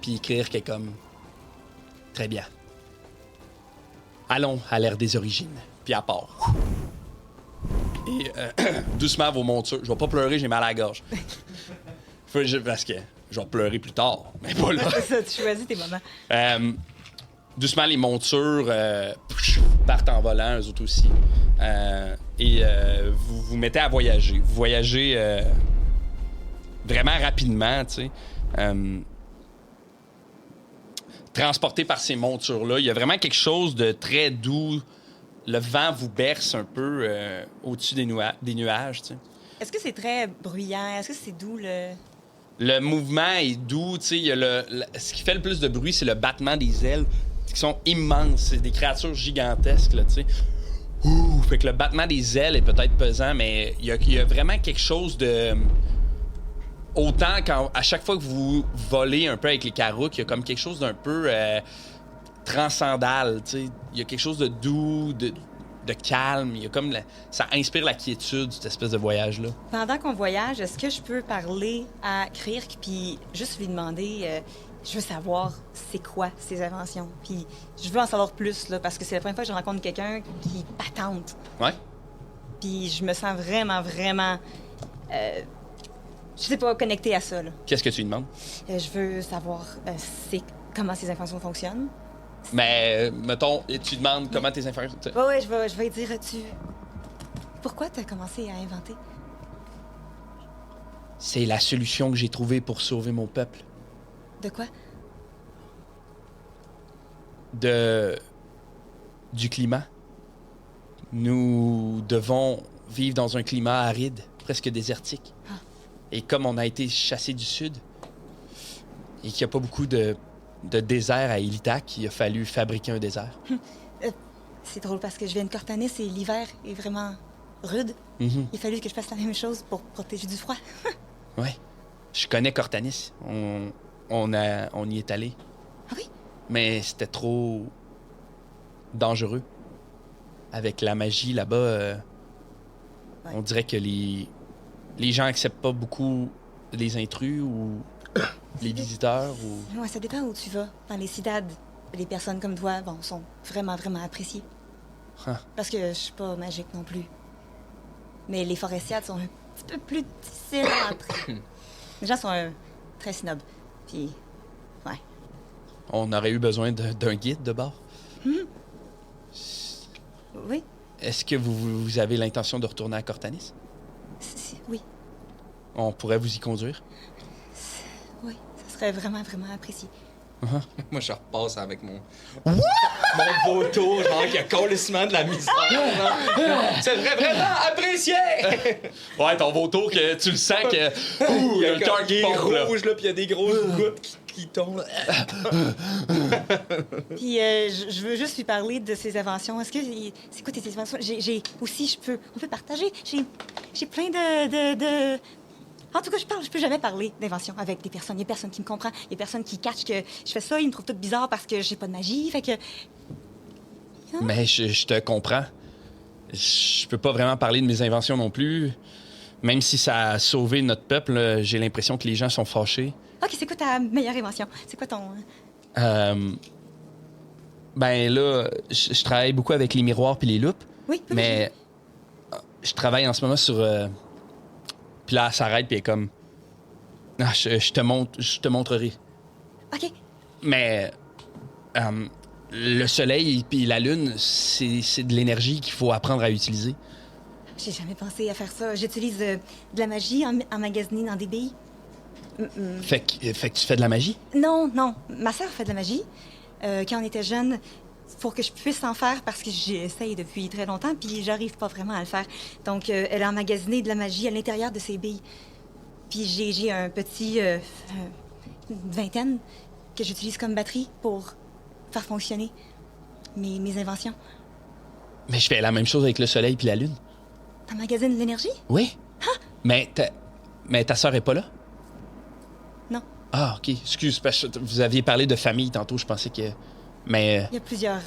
Puis Kirk est comme... Très bien. Allons à l'ère des origines. Puis elle part. Et doucement, vos montures. Je vais pas pleurer, j'ai mal à la gorge. Parce que je vais pleurer plus tard, mais pas là. C'est ça, tu choisis tes moments. Doucement, les montures partent en volant, eux autres aussi. Et vous vous mettez à voyager. Vous voyagez vraiment rapidement, tu sais. Transporté par ces montures-là. Il y a vraiment quelque chose de très doux. Le vent vous berce un peu au-dessus des nuages, tu sais. Est-ce que c'est très bruyant? Est-ce que c'est doux, le... Le mouvement est doux, tu sais. Il y a ce qui fait le plus de bruit, c'est le battement des ailes, qui sont immenses. C'est des créatures gigantesques, là, tu sais. Ouh! Fait que le battement des ailes est peut-être pesant, mais il y a vraiment quelque chose de... Autant à chaque fois que vous volez un peu avec les Karouks, il y a comme quelque chose d'un peu transcendal, tu sais. Il y a quelque chose de doux, de calme. Il y a comme ça inspire la quiétude, cette espèce de voyage-là. Pendant qu'on voyage, est-ce que je peux parler à Kirk puis juste lui demander... je veux savoir c'est quoi ses inventions. Puis je veux en savoir plus, là, parce que c'est la première fois que je rencontre quelqu'un qui patente. Ouais. Puis je me sens vraiment, vraiment... je sais pas, connectée à ça, là. Qu'est-ce que tu lui demandes? Je veux savoir comment ses inventions fonctionnent. Mais, mettons, tu demandes comment tes inventions... Ouais, je vais lui dire, pourquoi t'as commencé à inventer? C'est la solution que j'ai trouvée pour sauver mon peuple. De quoi? Du climat. Nous devons vivre dans un climat aride, presque désertique. Ah. Et comme on a été chassés du sud, et qu'il n'y a pas beaucoup de désert à Elitak, il a fallu fabriquer un désert. C'est drôle parce que je viens de Cortanis et l'hiver est vraiment rude. Mm-hmm. Il a fallu que je fasse la même chose pour protéger du froid. Ouais. Je connais Cortanis. On y est allé. Ah oui? Mais c'était trop dangereux. Avec la magie là-bas, Ouais. on dirait que les gens acceptent pas beaucoup les intrus ou les visiteurs ou... Ouais, ça dépend où tu vas. Dans les citades, les personnes comme toi, sont vraiment, vraiment appréciées. Huh. Parce que je suis pas magique non plus. Mais les forestiades sont un petit peu plus difficiles à entrer. Les gens sont très snobs. Puis, ouais. On aurait eu besoin d'un guide de bord. Oui, Est-ce que vous avez l'intention de retourner à Cortanis? oui, On pourrait vous y conduire? oui. Ça serait vraiment, vraiment apprécié. Moi, je repasse avec mon... Mon vautour, genre, qui a colissement de la misère. C'est vraiment apprécié! Ouais, ton vautour, que tu le sens que. Il y a le cœur qui pompe, là. rouge, là, puis il y a des grosses gouttes qui tombent. Puis je veux juste lui parler de ses inventions. C'est quoi tes inventions? Aussi, on peut partager. J'ai plein de... En tout cas, je peux jamais parler d'invention avec des personnes. Il y a personne qui me comprend. Il y a personne qui catch que je fais ça. Ils me trouvent tout bizarre parce que j'ai pas de magie. Fait que... Mais je te comprends. Je peux pas vraiment parler de mes inventions non plus. Même si ça a sauvé notre peuple, j'ai l'impression que les gens sont fâchés. OK, c'est quoi ta meilleure invention? C'est quoi ton... Ben là, je travaille beaucoup avec les miroirs puis les loupes. Oui. Mais je travaille en ce moment sur... Puis là, elle s'arrête puis elle est comme... Ah, je te montrerai. OK. Mais le soleil puis la lune, c'est de l'énergie qu'il faut apprendre à utiliser. J'ai jamais pensé à faire ça. J'utilise de la magie emmagasinée dans des billes. Fait que tu fais de la magie? Non. Ma sœur fait de la magie. Quand on était jeune, pour que je puisse en faire, parce que j'essaye depuis très longtemps, puis j'arrive pas vraiment à le faire. Donc, elle a emmagasiné de la magie à l'intérieur de ses billes. Puis j'ai un petit... une vingtaine que j'utilise comme batterie pour faire fonctionner mes inventions. Mais je fais la même chose avec le soleil puis la lune. T'emmagasines de l'énergie? Oui. Mais ta sœur est pas là? Non. Ah, OK. Excuse, parce que vous aviez parlé de famille tantôt, je pensais que... Mais... Il y a plusieurs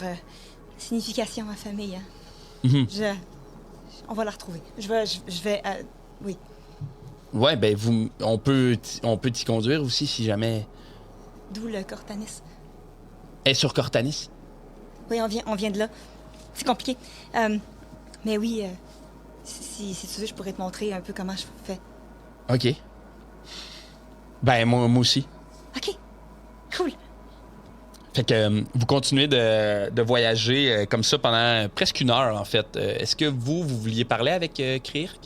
significations à famille. Hein. Mm-hmm. On va la retrouver. Je vais... oui. Ouais, ben on peut t'y conduire aussi si jamais... D'où le Cortanis. Elle est sur Cortanis? Oui, on vient de là. C'est compliqué. Mais oui, si tu veux, je pourrais te montrer un peu comment je fais. OK. Ben, moi aussi. OK. Cool. Fait que vous continuez de voyager comme ça pendant presque 1 heure, en fait. Est-ce que vous vouliez parler avec Kirk?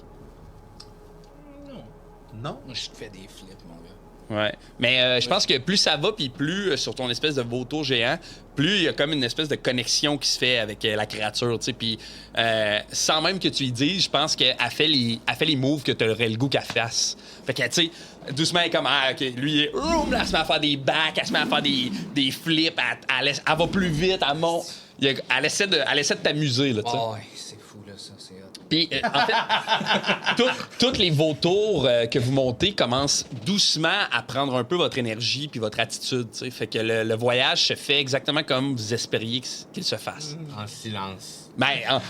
Non, je te fais des flips, mon gars. Ouais. Mais je pense que plus ça va, puis plus sur ton espèce de vautour géant, plus il y a comme une espèce de connexion qui se fait avec la créature, tu sais. Puis sans même que tu lui dises, je pense qu'elle fait les moves que tu aurais le goût qu'elle fasse. Fait que, tu sais, doucement, elle est comme, ah, OK, lui, elle se met à faire des backs, elle se met à faire des flips, elle va plus vite, elle monte. Elle essaie de t'amuser, là, tu sais. Oh, ouais, c'est fou, là, ça, c'est hot. Puis, en fait, tous les vautours que vous montez commencent doucement à prendre un peu votre énergie puis votre attitude, tu sais. Fait que le voyage se fait exactement comme vous espériez qu'il se fasse. En silence. Ben,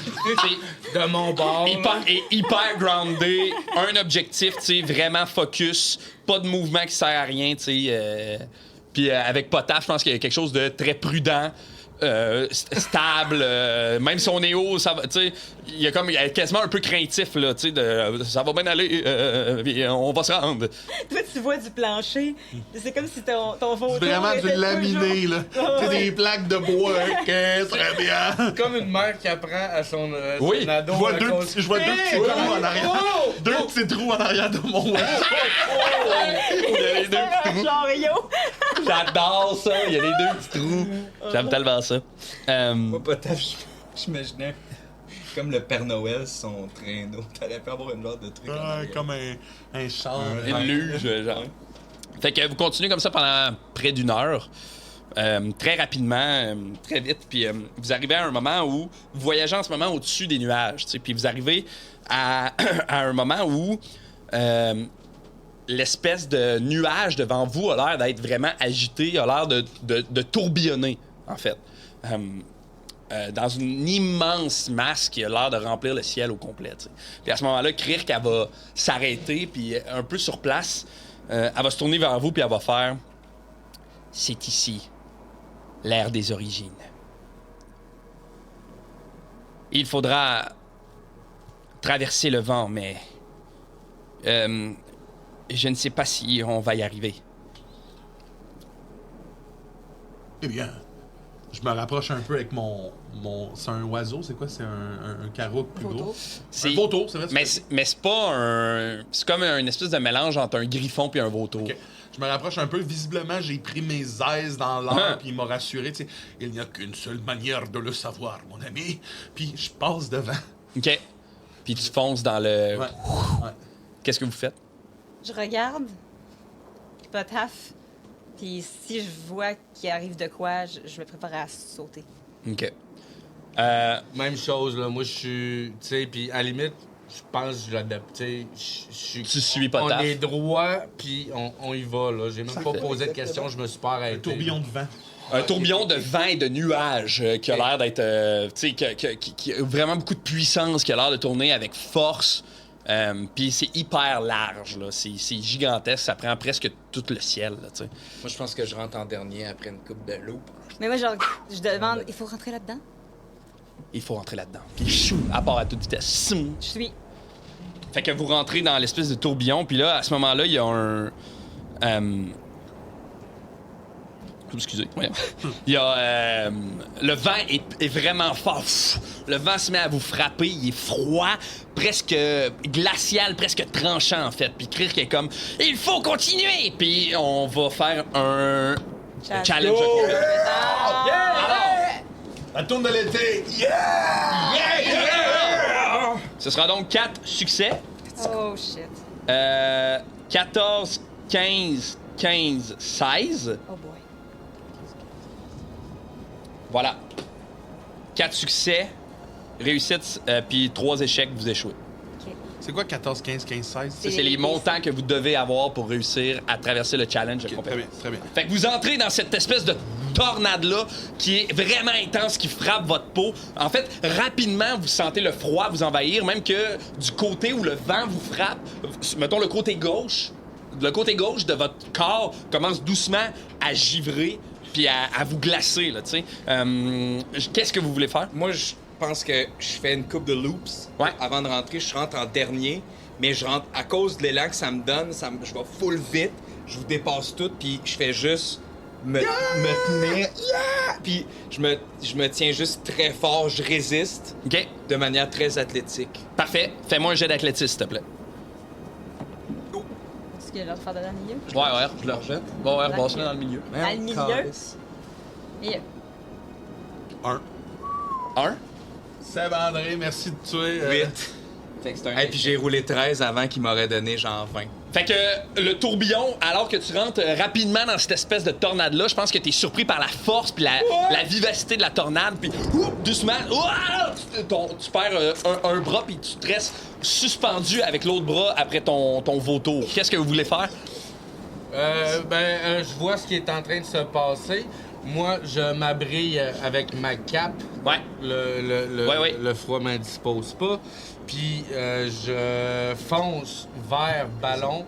de mon bord. hyper groundé, un objectif, tu sais, vraiment focus, pas de mouvement qui sert à rien, tu sais. Puis avec Potaf, je pense qu'il y a quelque chose de très prudent. Stable, même si on est haut, ça va, tu sais, il est quasiment un peu craintif, là, tu sais, ça va bien aller, on va se rendre. Toi, tu vois du plancher, c'est comme si ton vautour... C'est vraiment du était laminé, là. C'est des plaques de bois, qu'est-ce très bien. Comme une mère qui apprend à son Oui, ado. Je vois deux petits trous en arrière. Deux petits trous en arrière de mon web. Il y a les deux petits trous. Genre, yo! J'adore ça, il y a les deux petits trous. J'aime tellement ça. Moi, Potaf, j'imaginais comme le Père Noël sur son traîneau. T'aurais pu avoir une genre de truc. Comme un char. Une luge, genre. Fait que vous continuez comme ça pendant près d'1 heure. Très rapidement, très vite. Puis vous arrivez à un moment où vous voyagez en ce moment au-dessus des nuages. T'sais, puis vous arrivez à un moment où l'espèce de nuage devant vous a l'air d'être vraiment agité, a l'air de tourbillonner, en fait. Dans une immense masse qui a l'air de remplir le ciel au complet. T'sais. Puis à ce moment-là, Kirk, elle va s'arrêter, puis un peu sur place, elle va se tourner vers vous, puis elle va faire « C'est ici, l'ère des origines. Il faudra traverser le vent, mais je ne sais pas si on va y arriver. » Eh bien, Je me rapproche un peu avec mon c'est un oiseau, c'est quoi? C'est un carouc plus gros. Un vautour, c'est vrai? Mais c'est pas un... C'est comme une espèce de mélange entre un griffon puis un vautour. Okay. Je me rapproche un peu. Visiblement, j'ai pris mes aises dans l'air, puis il m'a rassuré. Tu sais, il n'y a qu'une seule manière de le savoir, mon ami. Puis je passe devant. OK. Puis tu fonces dans le... Ouais. Qu'est-ce que vous faites? Je regarde. Potaf. Puis si je vois qu'il arrive de quoi, je vais préparer à sauter. OK. Même chose, là. Moi, je suis... Tu sais, puis à la limite, je pense que je l'adapte. Tu sais, Tu suis pas on taf. est droit, puis on y va, là. J'ai même pas posé de questions, je me suis pas arrêté. Un tourbillon de vent. Un tourbillon de vent et de nuages qui a l'air d'être... tu sais, qui a vraiment beaucoup de puissance, qui a l'air de tourner avec force. Puis c'est hyper large, là. C'est gigantesque. Ça prend presque tout le ciel, là, tu sais. Moi, je pense que je rentre en dernier après une coupe de loup. Mais moi, genre, je demande, il faut rentrer là-dedans? Il faut rentrer là-dedans. Puis chou, à part à toute vitesse. Je suis. Fait que vous rentrez dans l'espèce de tourbillon, puis là, à ce moment-là, il y a un... Excusez. Ouais. Il y a... le vent est vraiment fort. Le vent se met à vous frapper. Il est froid, presque glacial, presque tranchant, en fait. Puis Kirk est comme « Il faut continuer! » Puis on va faire un challenge. La tourne de l'été! Yeah! Ce sera donc 4 succès. Oh, shit. 14, 15, 16. Oh, boy. Voilà. 4 succès, réussite, puis 3 échecs, vous échouez. C'est quoi 14, 15, 15, 16? Ça, c'est les montants que vous devez avoir pour réussir à traverser le challenge. Okay, très bien, très bien. Fait que vous entrez dans cette espèce de tornade-là qui est vraiment intense, qui frappe votre peau. En fait, rapidement, vous sentez le froid vous envahir, même que du côté où le vent vous frappe, mettons le côté gauche de votre corps commence doucement à givrer puis à vous glacer, là, tu sais. Qu'est-ce que vous voulez faire? Moi, je pense que je fais une coupe de loops avant de rentrer. Je rentre en dernier, mais je rentre à cause de l'élan que ça me donne. Je vais full vite, je vous dépasse tout, puis je fais juste me tenir. Puis je me tiens juste très fort, je résiste de manière très athlétique. Parfait. Fais-moi un jet d'athlétisme, s'il te plaît. Est-ce qu'il y a l'heure de faire dans le milieu? Ouais. Je le rejette. Bon, ouais, repasse-le dans le milieu. Dans le milieu? Milieu. 1. 1? Seb André, merci de tuer. 8. Et puis j'ai roulé 13 avant qu'il m'aurait donné genre 20. Fait que le tourbillon, alors que tu rentres rapidement dans cette espèce de tornade-là, je pense que t'es surpris par la force puis la vivacité de la tornade, puis doucement, tu perds un bras puis tu te restes suspendu avec l'autre bras après ton vautour. Qu'est-ce que vous voulez faire? Je vois ce qui est en train de se passer. Moi, je m'abrille avec ma cape. Ouais. Le froid m'indispose pas. Puis je fonce vers ballon.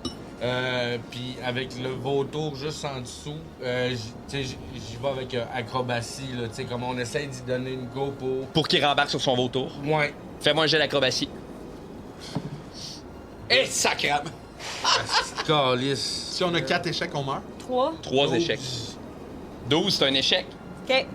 Puis avec le vautour juste en dessous, j'y vais avec acrobatie, là, comme on essaie d'y donner une go pour... Pour qu'il rembarque sur son vautour? Ouais. Fais-moi un jet d'acrobatie. Et sacrame! Calice. Si on a 4 échecs, on meurt? 3. 3 échecs. 12, c'est un échec. OK.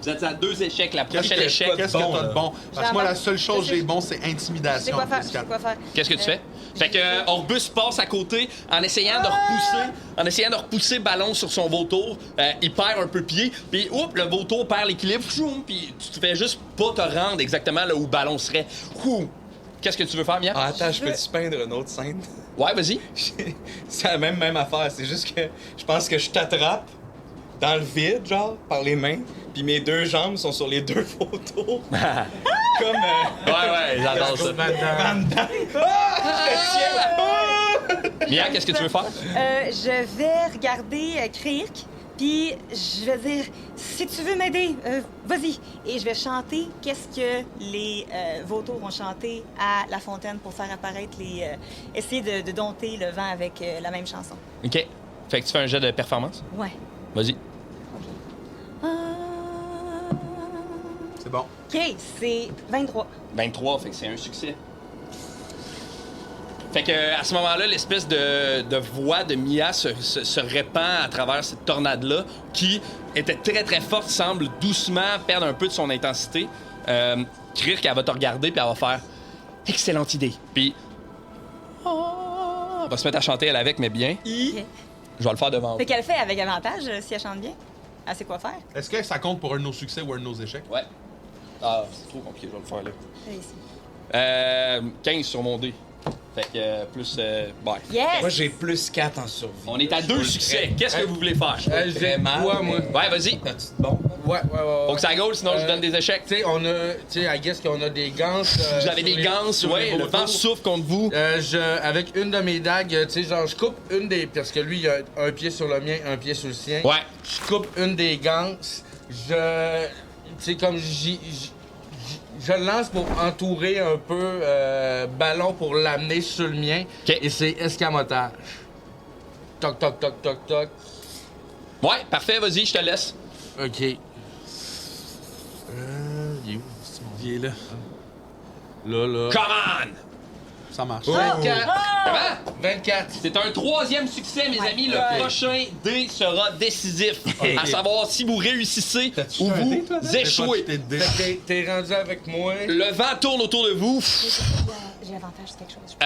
Vous êtes à 2 échecs. La prochaine échec... Qu'est-ce que t'as de bon? Parce que moi, la seule chose que j'ai bon, c'est Je sais intimidation. quoi faire. Qu'est-ce que tu fais? Fait que Orbus passe à côté en essayant de repousser Ballon sur son vautour. Il perd un peu pied, puis le vautour perd l'équilibre, puis tu te fais juste pas te rendre exactement là où Ballon serait. Qu'est-ce que tu veux faire, Mia? Ah, attends, je peux-tu peindre une autre scène? Ouais, vas-y. C'est la même affaire, c'est juste que je pense que je t'attrape dans le vide, genre, par les mains, puis mes 2 jambes sont sur les 2 vautours. Comme... Ouais, j'adore ça. Van Damme. Mia, qu'est-ce que tu veux faire? Je vais regarder Kirk, puis je vais dire « Si tu veux m'aider, vas-y ». Et je vais chanter qu'est-ce que les vautours ont chanté à la fontaine pour faire apparaître les... essayer de dompter le vent avec la même chanson. OK. Fait que tu fais un jet de performance? Ouais. Vas-y. C'est bon. OK, c'est 23. 23, fait que c'est un succès. Fait que à ce moment-là, l'espèce de voix de Mia se répand à travers cette tornade-là, qui était très très forte, semble doucement perdre un peu de son intensité. Kirk, elle va te regarder, puis elle va faire « Excellente idée ». Puis elle va se mettre à chanter, elle avec, mais bien. Ok. Je vais le faire devant vous. Fait qu'elle fait avec avantage si elle chante bien. Elle sait quoi faire. Est-ce que ça compte pour un de nos succès ou un de nos échecs? Ouais. Ah, c'est trop compliqué, je vais le faire là. Allez, ici. 15 sur mon dé. Fait que plus... ouais. Yes! Moi, j'ai plus 4 en survie. On est à 2 succès. Qu'est-ce que vous voulez faire? J'ai quoi, moi? Ouais, vas-y. T'as-tu de bon? Ouais. Faut que ça goal, sinon je vous donne des échecs. Tu sais, on a... Tu sais, I guess qu'on a des gants. Vous avez des gants, ouais, le vent souffle contre vous. Avec une de mes dagues, tu sais, genre, je coupe une des... Parce que lui, il a un pied sur le mien, un pied sur le sien. Ouais. Je coupe une des gants. Tu sais, comme je le lance pour entourer un peu ballon pour l'amener sur le mien. OK. Et c'est escamotage. Toc, toc, toc, toc, toc. Ouais, parfait, vas-y, je te laisse. OK. Il est où? Il est là. Là. Come on! Ça marche. 24! Comment? 24! C'est un 3e succès, mes amis. Le prochain dé sera décisif. À savoir si vous réussissez ou vous échouez. Fait que t'es rendu avec moi. Le vent tourne autour de vous. J'ai avantage sur quelque chose.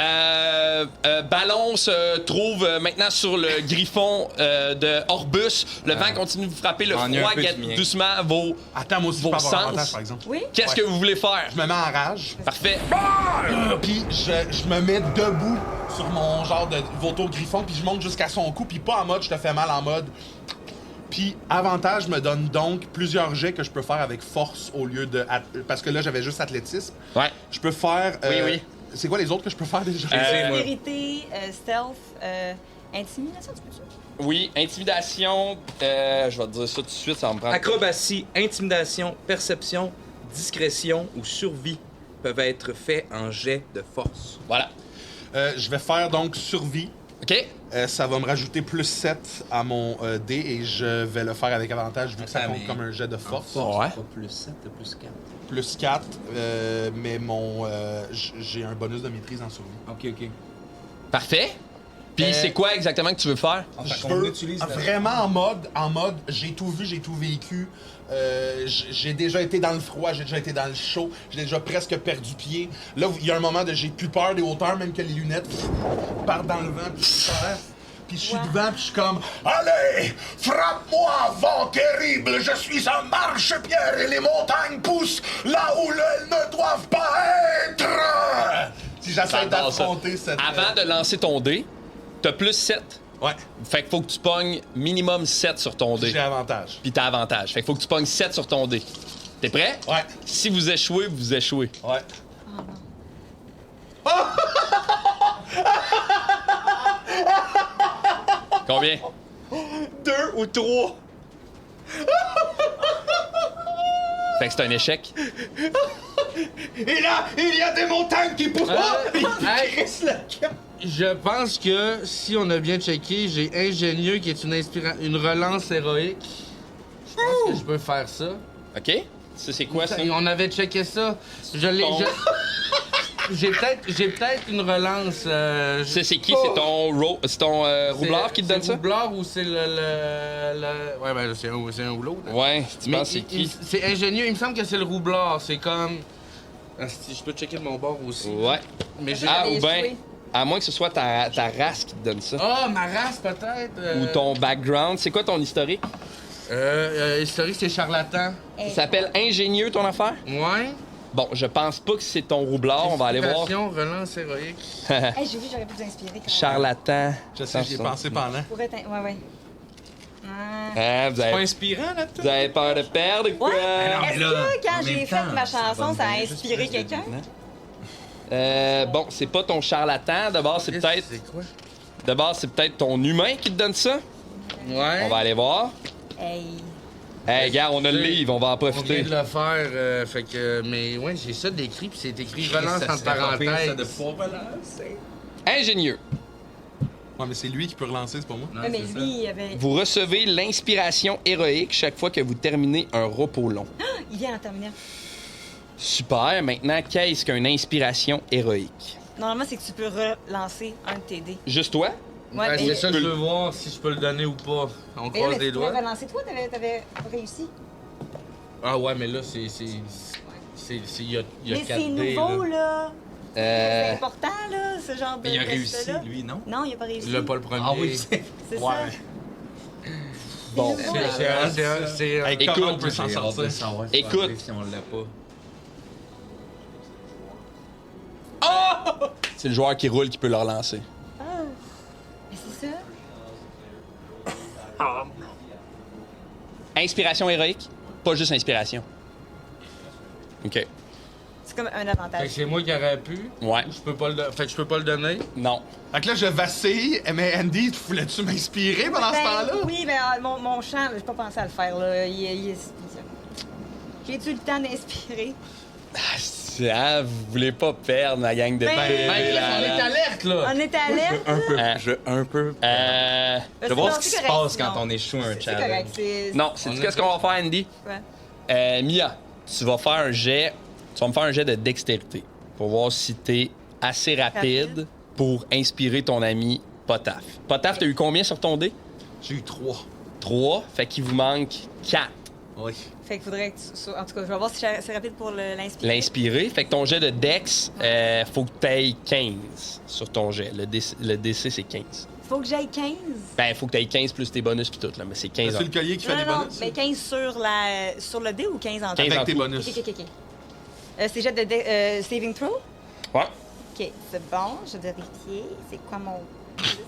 Ballon se trouve maintenant sur le griffon de Orbus. Le vent continue de vous frapper. Le On est un froid peu guette du mien. doucement vos... Attends, moi aussi, je Vos peux avoir sens. avantage, par exemple. Oui? Qu'est-ce que vous voulez faire? Je me mets en rage, Parfait. puis je me mets debout sur mon genre de vautour griffon, puis je monte jusqu'à son cou, puis pas en mode je te fais mal, en mode... Puis avantage me donne donc plusieurs jets que je peux faire avec force au lieu de... Parce que là, j'avais juste athlétisme. Ouais. Je peux faire... Oui. C'est quoi les autres que je peux faire déjà? Vérité, stealth, intimidation, tu peux-tu? Oui, intimidation. Je vais te dire ça tout de suite, ça va me prendre... Acrobatie, intimidation, perception, discrétion ou survie peuvent être faits en jet de force. Voilà. Je vais faire donc survie. OK? Ça va me rajouter plus 7 à mon dé et je vais le faire avec avantage vu que ça Attends, compte mais- comme un jet de force. Ouais. Pas plus 7, t'as plus 4. Plus 4, mais j'ai un bonus de maîtrise en survie. Ok. Parfait. Puis c'est quoi exactement que tu veux faire? Je veux vraiment en mode j'ai tout vu, j'ai tout vécu. J'ai déjà été dans le froid, j'ai déjà été dans le chaud, j'ai déjà presque perdu pied. Là, il y a un moment de j'ai plus peur des hauteurs, même que les lunettes partent dans le vent, puis je perds. Puis je suis devant, puis je suis comme allez, frappe-moi, vent terrible, je suis un marche-pierre et les montagnes poussent là où elles ne doivent pas être. Si j'essaie d'affronter cette... Avant de lancer ton dé, t'as plus 7. Ouais, Fait qu'il faut que tu pognes minimum 7 sur ton dé. j'ai avantage. Puis t'as avantage. Fait qu'il faut que tu pognes 7 sur ton dé. T'es prêt? Ouais, Si vous échouez, vous échouez. ouais. Combien? 2 ou 3. Fait que c'est un échec. Et là, il y a des montagnes qui poussent. Hey, je pense que si on a bien checké, j'ai ingénieux qui est une relance héroïque. Je pense que je peux faire ça. OK? Ça, c'est quoi, ça? On avait checké ça. Je l'ai. Ton- J'ai peut-être une relance. Ça, c'est qui? C'est ton roublard qui te donne C'est ça? roublard ou c'est le... Ouais, ben c'est un rouleau. Là. Ouais, tu Mais penses c'est qui? c'est ingénieux. Il me semble que c'est le roublard. C'est comme... Si je peux checker de mon bord aussi. Ouais. Mais j'ai... Ah, ou échoué. bien, à moins que ce soit ta race qui te donne ça. Ah, ma race peut-être. Ou ton background. C'est quoi ton historique? Historique, c'est charlatan. Ça s'appelle ingénieux, ton affaire? Ouais. Bon, je pense pas que c'est ton roublard. On va aller voir. Inspiration, relance héroïque. Hey, j'ai vu, j'aurais pu vous inspirer. Quand même. Charlatan. Je sais, j'y ai pensé pendant. Pour être ouais. Hein, vous Pas avez, inspirant, là, tout. vous avez peur de perdre ou quoi? Ouais. non, mais Est-ce là, que quand en j'ai même fait temps, ma ça chanson, va ça a me donner juste inspiré plus de quelqu'un? temps. Bon, c'est pas ton charlatan. D'abord, c'est peut-être ton humain qui te donne ça. Ouais. On va aller voir. Hey. Hey, gars, on a le Tu sais, livre, on va en On vient profiter. de le faire, fait que... Mais ouais, j'ai ça décrit, puis c'est écrit relance Ça entre serait pas pire, ça, de parenthèses. pouvoir relancer. Ingénieux. Ouais, mais c'est lui qui peut relancer, c'est pas moi. Non, Ouais, mais c'est lui, il avait. Vous recevez l'inspiration héroïque chaque fois que vous terminez un repos long. Il vient en terminer. Super. Maintenant, qu'est-ce qu'une inspiration héroïque? Normalement, c'est que tu peux relancer un de tes dés. Juste toi? Ouais, Ben, mais- c'est ça que je veux voir si je peux le donner ou pas. On Mais là, croise mais les tu pourrais doigts. relancer. Toi, t'avais réussi. Ah ouais, mais là, il y a Mais 4 c'est dés, nouveau, là. là. C'est important, là, ce genre de. Mais il a de réussi, geste-là. lui, non? Non, il a pas réussi. Il l'a pas le premier. Ah oui, c'est... C'est Ouais. ça. Bon. C'est nouveau. C'est Hey, Écoute, comment on peut s'en J'ai hâte de sortir? savoir Écoute. si on l'a pas. C'est le joueur qui roule qui peut le relancer. Ah. Mais c'est ça. Inspiration héroïque, pas juste inspiration. OK. C'est comme un Fait que avantage. c'est moi qui aurais pu. Ouais. Fait que je peux pas le donner. Non. Fait que là, je vacille, mais Andy, voulais-tu m'inspirer pendant ce Ben, temps-là? Oui, mais mon chant, j'ai pas pensé à le faire, là. J'ai-tu le temps d'inspirer? Ah, vous voulez pas perdre ma gang de Ben, bébés, Ben, là, on est là. alerte, là! On était alerte? Un peu. Euh, Un peu. Je vais voir ce qui se passe quand on échoue un C'est challenge. correct, c'est... Non, c'est qu'est-ce qu'on va faire, Andy? Ouais. Mia, tu vas faire un jet. Tu vas me faire un jet de dextérité pour voir si t'es assez rapide pour inspirer ton ami Potaf. Potaf, t'as eu combien sur ton dé? J'ai eu 3. 3, fait qu'il vous manque 4. Oui. Fait qu'il faudrait que tu... En tout cas, je vais voir si c'est rapide pour l'inspirer. L'inspirer, fait que ton jet de dex, faut que t'ailles 15 sur ton jet. Le DC, c'est 15. Faut que j'aille 15? Ben, faut que t'ailles 15 plus tes bonus pis tout, là, mais c'est 15 C'est le collier qui fait Non, des non, bonus? mais 15 sur le dé ou 15 en tout? 15 en Avec tes tout. bonus. OK. C'est jet de saving throw? Ouais. OK, c'est bon. Je vais vérifier. C'est quoi mon...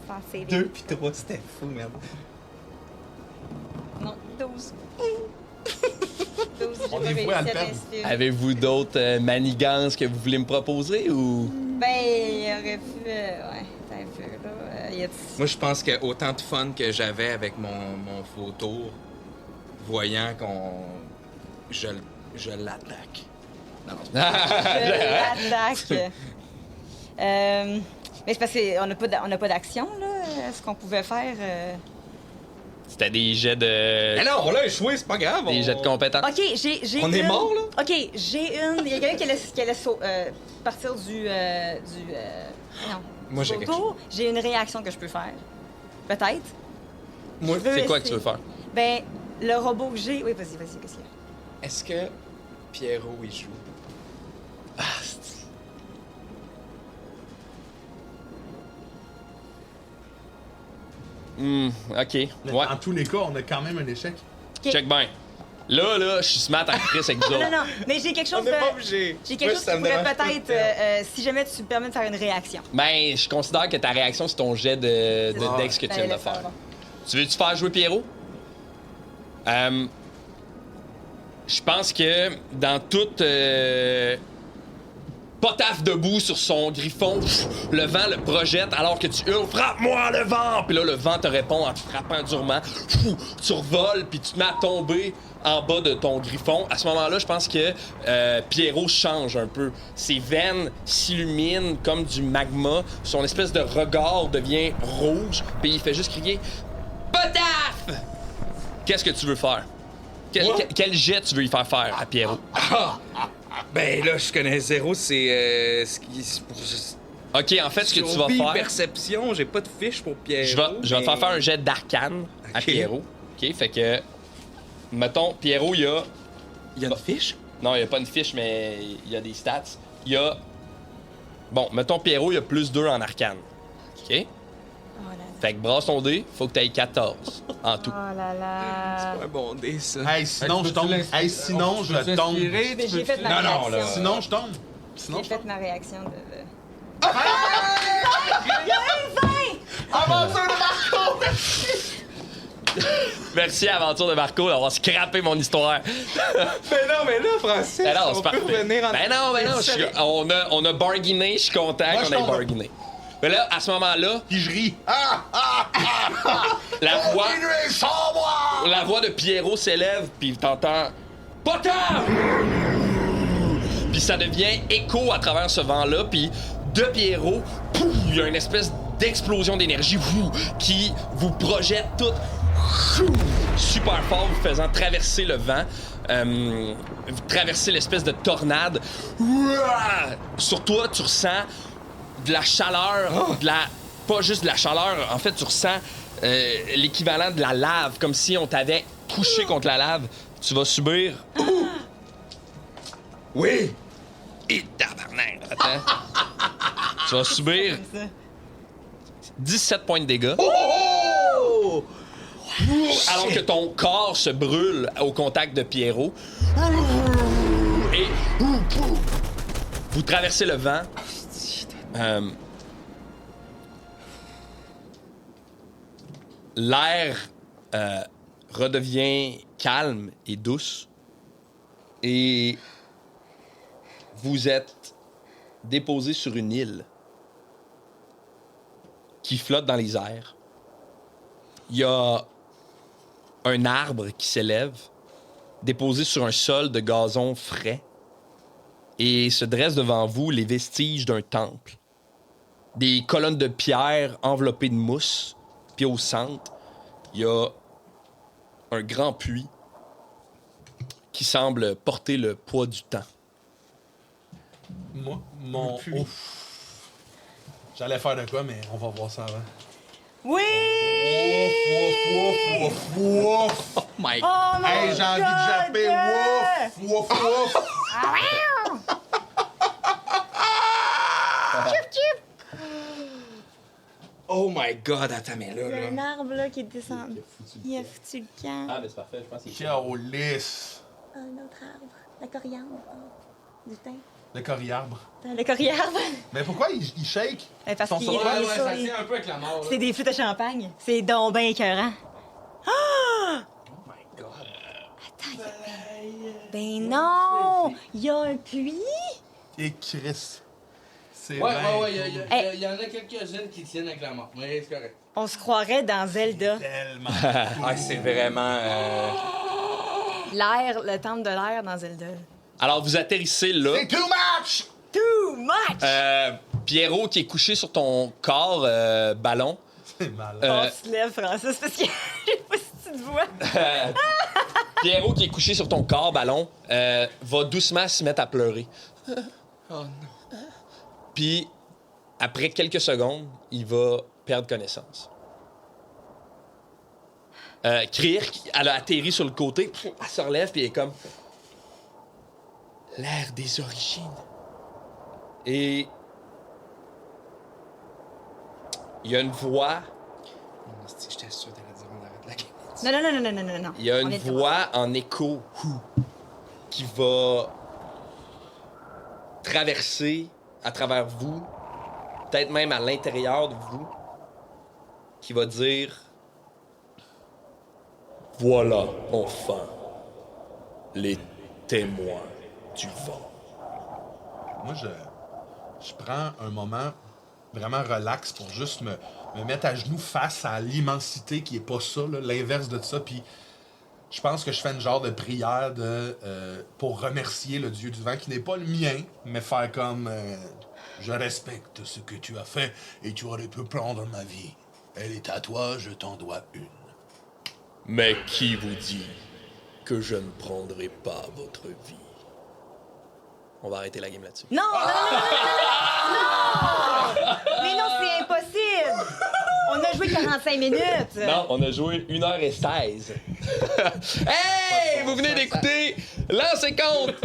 en saving? 2 puis 3, c'était fou, merde. Non, 12. 12, j'ai On pas est voué à le réussi à perdre. m'inspirer. Avez-vous d'autres manigances que vous voulez me proposer ou. Ben, il aurait pu... ouais, t'as un peu, là. Il y a... Moi, je pense que autant de fun que j'avais avec mon faux tour, voyant qu'on... Je l'attaque. Non, c'est pas- Je l'attaque. Mais c'est parce qu'on n'a pas d'action, là. Ce qu'on pouvait faire... C'était des jets de. Mais non, on l'a échoué, c'est pas grave. Des jets de compétences. OK, j'ai On une... est mort, là? OK, j'ai une... Il y a quelqu'un qui allait partir du non. Moi, j'ai du quelque auto. J'ai une réaction que je peux faire. Peut-être. Moi, Je veux C'est quoi que essayer. tu veux faire? Ben, le robot que j'ai... Oui, vas-y, qu'est-ce qu'il y a? est-ce que Pierrot, il joue? OK. Mais Ouais. dans tous les cas, on a quand même un échec. OK. Check bien. Là, je suis smart en Chris avec vous Non, autres. non, mais j'ai quelque chose On n'est de... pas obligé. J'ai quelque chose qui pourrait peut-être... si jamais tu me permets de faire une réaction. Ben, je considère que ta réaction, c'est ton jet de dex que tu viens de laisse faire. faire. Tu veux-tu faire jouer Pierrot? Je pense que dans toute... Potaf debout sur son griffon, le vent le projette alors que tu hurles « Frappe-moi le vent! » Puis là, le vent te répond en te frappant durement. Tu revoles, puis tu te mets à tomber en bas de ton griffon. À ce moment-là, je pense que Pierrot change un peu. Ses veines s'illuminent comme du magma. Son espèce de regard devient rouge, puis il fait juste crier « Potaf! » Qu'est-ce que tu veux faire? Quel jet tu veux y faire à Pierrot? Ben là, je connais zéro, c'est... OK, en fait, ce que tu vas Survie, faire... perception, j'ai pas de fiche pour Pierrot. Je vais te faire un jet d'arcane à Ok. Pierrot. OK, fait que... Mettons, Pierrot, il y a... Il y a une fiche? Non, il y a pas une fiche, mais il y a des stats. Il y a... Bon, mettons, Pierrot, il y a plus 2 en arcane. OK? Oh là Fait que brasse ton dé, faut que tu aies 14 en tout. Oh là là. C'est pas un bon dé, ça. Hey, sinon, je tombe. Hey, sinon, je tombe. Mais j'ai fait ma Non, réaction. là. Sinon, je tombe. Sinon, J'ai je fait tombe. ma réaction de... Merci, Aventure de Marco, d'avoir scrappé mon histoire. Ben non, mais là, Francis, Ben non, on c'est peut parfait. revenir en... Ben non, on a bargainé, je suis content Moi, qu'on je ait tombe. bargainé. Mais là, à ce moment-là, Puis je ris. la voix... Continuez sans moi! La voix de Pierrot s'élève, puis t'entends « Potaf! » Puis ça devient écho à travers ce vent-là, puis de Pierrot, pouf, il y a une espèce d'explosion d'énergie qui vous projette tout super fort, vous faisant traverser le vent, traverser l'espèce de tornade. Sur toi, tu ressens de la chaleur, pas juste de la chaleur, en fait, tu ressens l'équivalent de la lave, comme si on t'avait couché contre la lave. Tu vas subir... Oui! Et tabarnak, attends. Tu vas subir 17 points de dégâts. Oh! Alors que ton corps se brûle au contact de Pierrot. Et vous traversez le vent. L'air redevient calme et douce. Et vous êtes déposé sur une île qui flotte dans les airs. Il y a un arbre qui s'élève, déposé sur un sol de gazon frais, et se dressent devant vous les vestiges d'un temple. Des colonnes de pierre enveloppées de mousse, puis au centre, il y a un grand puits qui semble porter le poids du temps. Moi, j'allais faire de quoi, mais on va voir ça avant. Oui! Wouf, wouf, wouf, wouf, wouf! Oh my Oh mon Hey, j'ai envie de japper! Wouf, wouf, wouf! Oh my god, attends, mais Il y a là. un arbre là qui est descendu. Il a foutu le camp. Ah, mais c'est parfait, je pense que c'est... Calice! Un autre arbre. La coriandre. Du thym. Le coriarbre. Le coriandre. Mais pourquoi il shake? Parce Son qu'il sauvage, est Ça tient un peu avec la mort. c'est des flûtes à champagne. C'est donc bien écœurant. Ah! Oh my god. Attends, ben non! Il y a un puits? Et Chris. C'est Ouais, bien ouais, cool. il y en a quelques-unes qui tiennent avec la mort. Mais c'est correct. On se croirait dans Zelda. Tellement. Ah, c'est vraiment. L'air, le temple de l'air dans Zelda. Alors, vous atterrissez là. C'est too much! Too much! Pierrot qui est couché sur ton corps ballon. C'est malade. On se lève, Francis, parce que je sais pas si tu te vois. Pierrot qui est couché sur ton corps ballon va doucement se mettre à pleurer. Oh non. Puis, après quelques secondes, il va perdre connaissance. Kirk, elle a atterri sur le côté, elle se relève, puis elle est comme... L'air des origines. Et... il y a une voix... J'étais sûr d'aller dire on arrête la game. Non. Il y a On une est voix en écho qui va traverser à travers vous, peut-être même à l'intérieur de vous, qui va dire « Voilà, enfin, les témoins du vent. Moi, je prends un moment vraiment relax pour juste me mettre à genoux face à l'immensité qui est pas ça, là, l'inverse de ça. Puis je pense que je fais une genre de prière pour remercier le dieu du vent qui n'est pas le mien, mais faire comme je respecte ce que tu as fait et tu aurais pu prendre ma vie. Elle est à toi, je t'en dois une. Mais qui vous dit que je ne prendrai pas votre vie? » On va arrêter la game là-dessus. Non! Mais non, c'est impossible! On a joué 45 minutes! Non, on a joué 1h16. Hey! Vous venez d'écouter Lancez compte!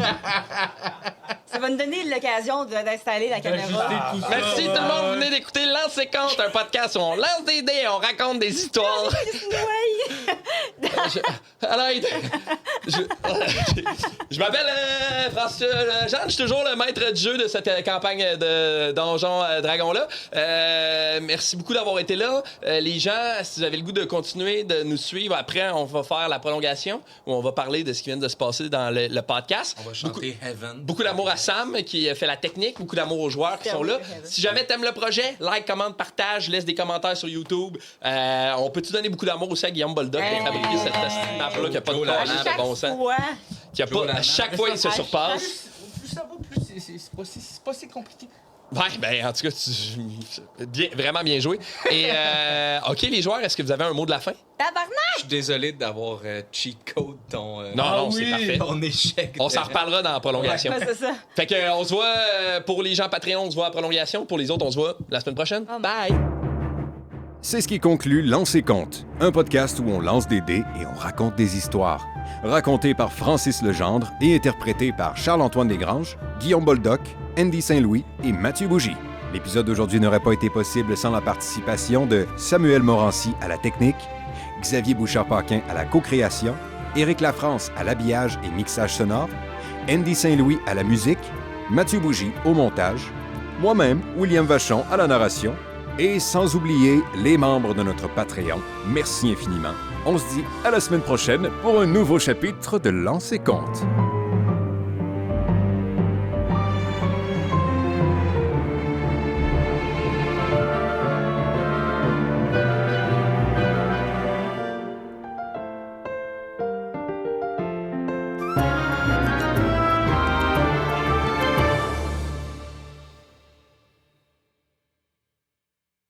Ça va nous donner l'occasion d'installer la caméra. Merci tout le monde, vous venez d'écouter Lancez compte, un podcast où on lance des dés et on raconte des histoires. À l'aide! Je m'appelle François Jean, je suis toujours le maître du jeu de cette campagne de Donjons Dragons-là. Merci beaucoup d'avoir été là. Les gens, si vous avez le goût de continuer de nous suivre, après, on va faire la prolongation où on va parler de ce qui vient de se passer dans le podcast. On va chanter Heaven. Beaucoup d'amour à Sam qui fait la technique, beaucoup d'amour aux joueurs qui sont là. Si jamais t'aimes le projet, like, commente, partage, laisse des commentaires sur YouTube. On peut-te donner beaucoup d'amour aussi à Guillaume Boldoc qui a fabriqué cette map-là qui a pas de talent de bon sens. À chaque fois, il se surpasse. Plus ça va, plus c'est pas si compliqué. Ouais, ben en tout cas, vraiment bien joué. Et, OK, les joueurs, est-ce que vous avez un mot de la fin? Tabarnak! Je suis désolé d'avoir cheat code ton... Non, c'est parfait. ton échec. On s'en reparlera dans la prolongation. Ouais, c'est ça. Fait que on se voit, pour les gens Patreon, on se voit à prolongation. Pour les autres, on se voit la semaine prochaine. Bye! C'est ce qui conclut Lancer Compte, un podcast où on lance des dés et on raconte des histoires. Raconté par Francis Legendre et interprété par Charles-Antoine Desgranges, Guillaume Boldoc, Andy Saint-Louis et Mathieu Bougie. L'épisode d'aujourd'hui n'aurait pas été possible sans la participation de Samuel Morancy à la technique, Xavier Bouchard-Paquin à la co-création, Éric Lafrance à l'habillage et mixage sonore, Andy Saint-Louis à la musique, Mathieu Bougie au montage, moi-même, William Vachon à la narration, et sans oublier les membres de notre Patreon. Merci infiniment. On se dit à la semaine prochaine pour un nouveau chapitre de Lancer Compte.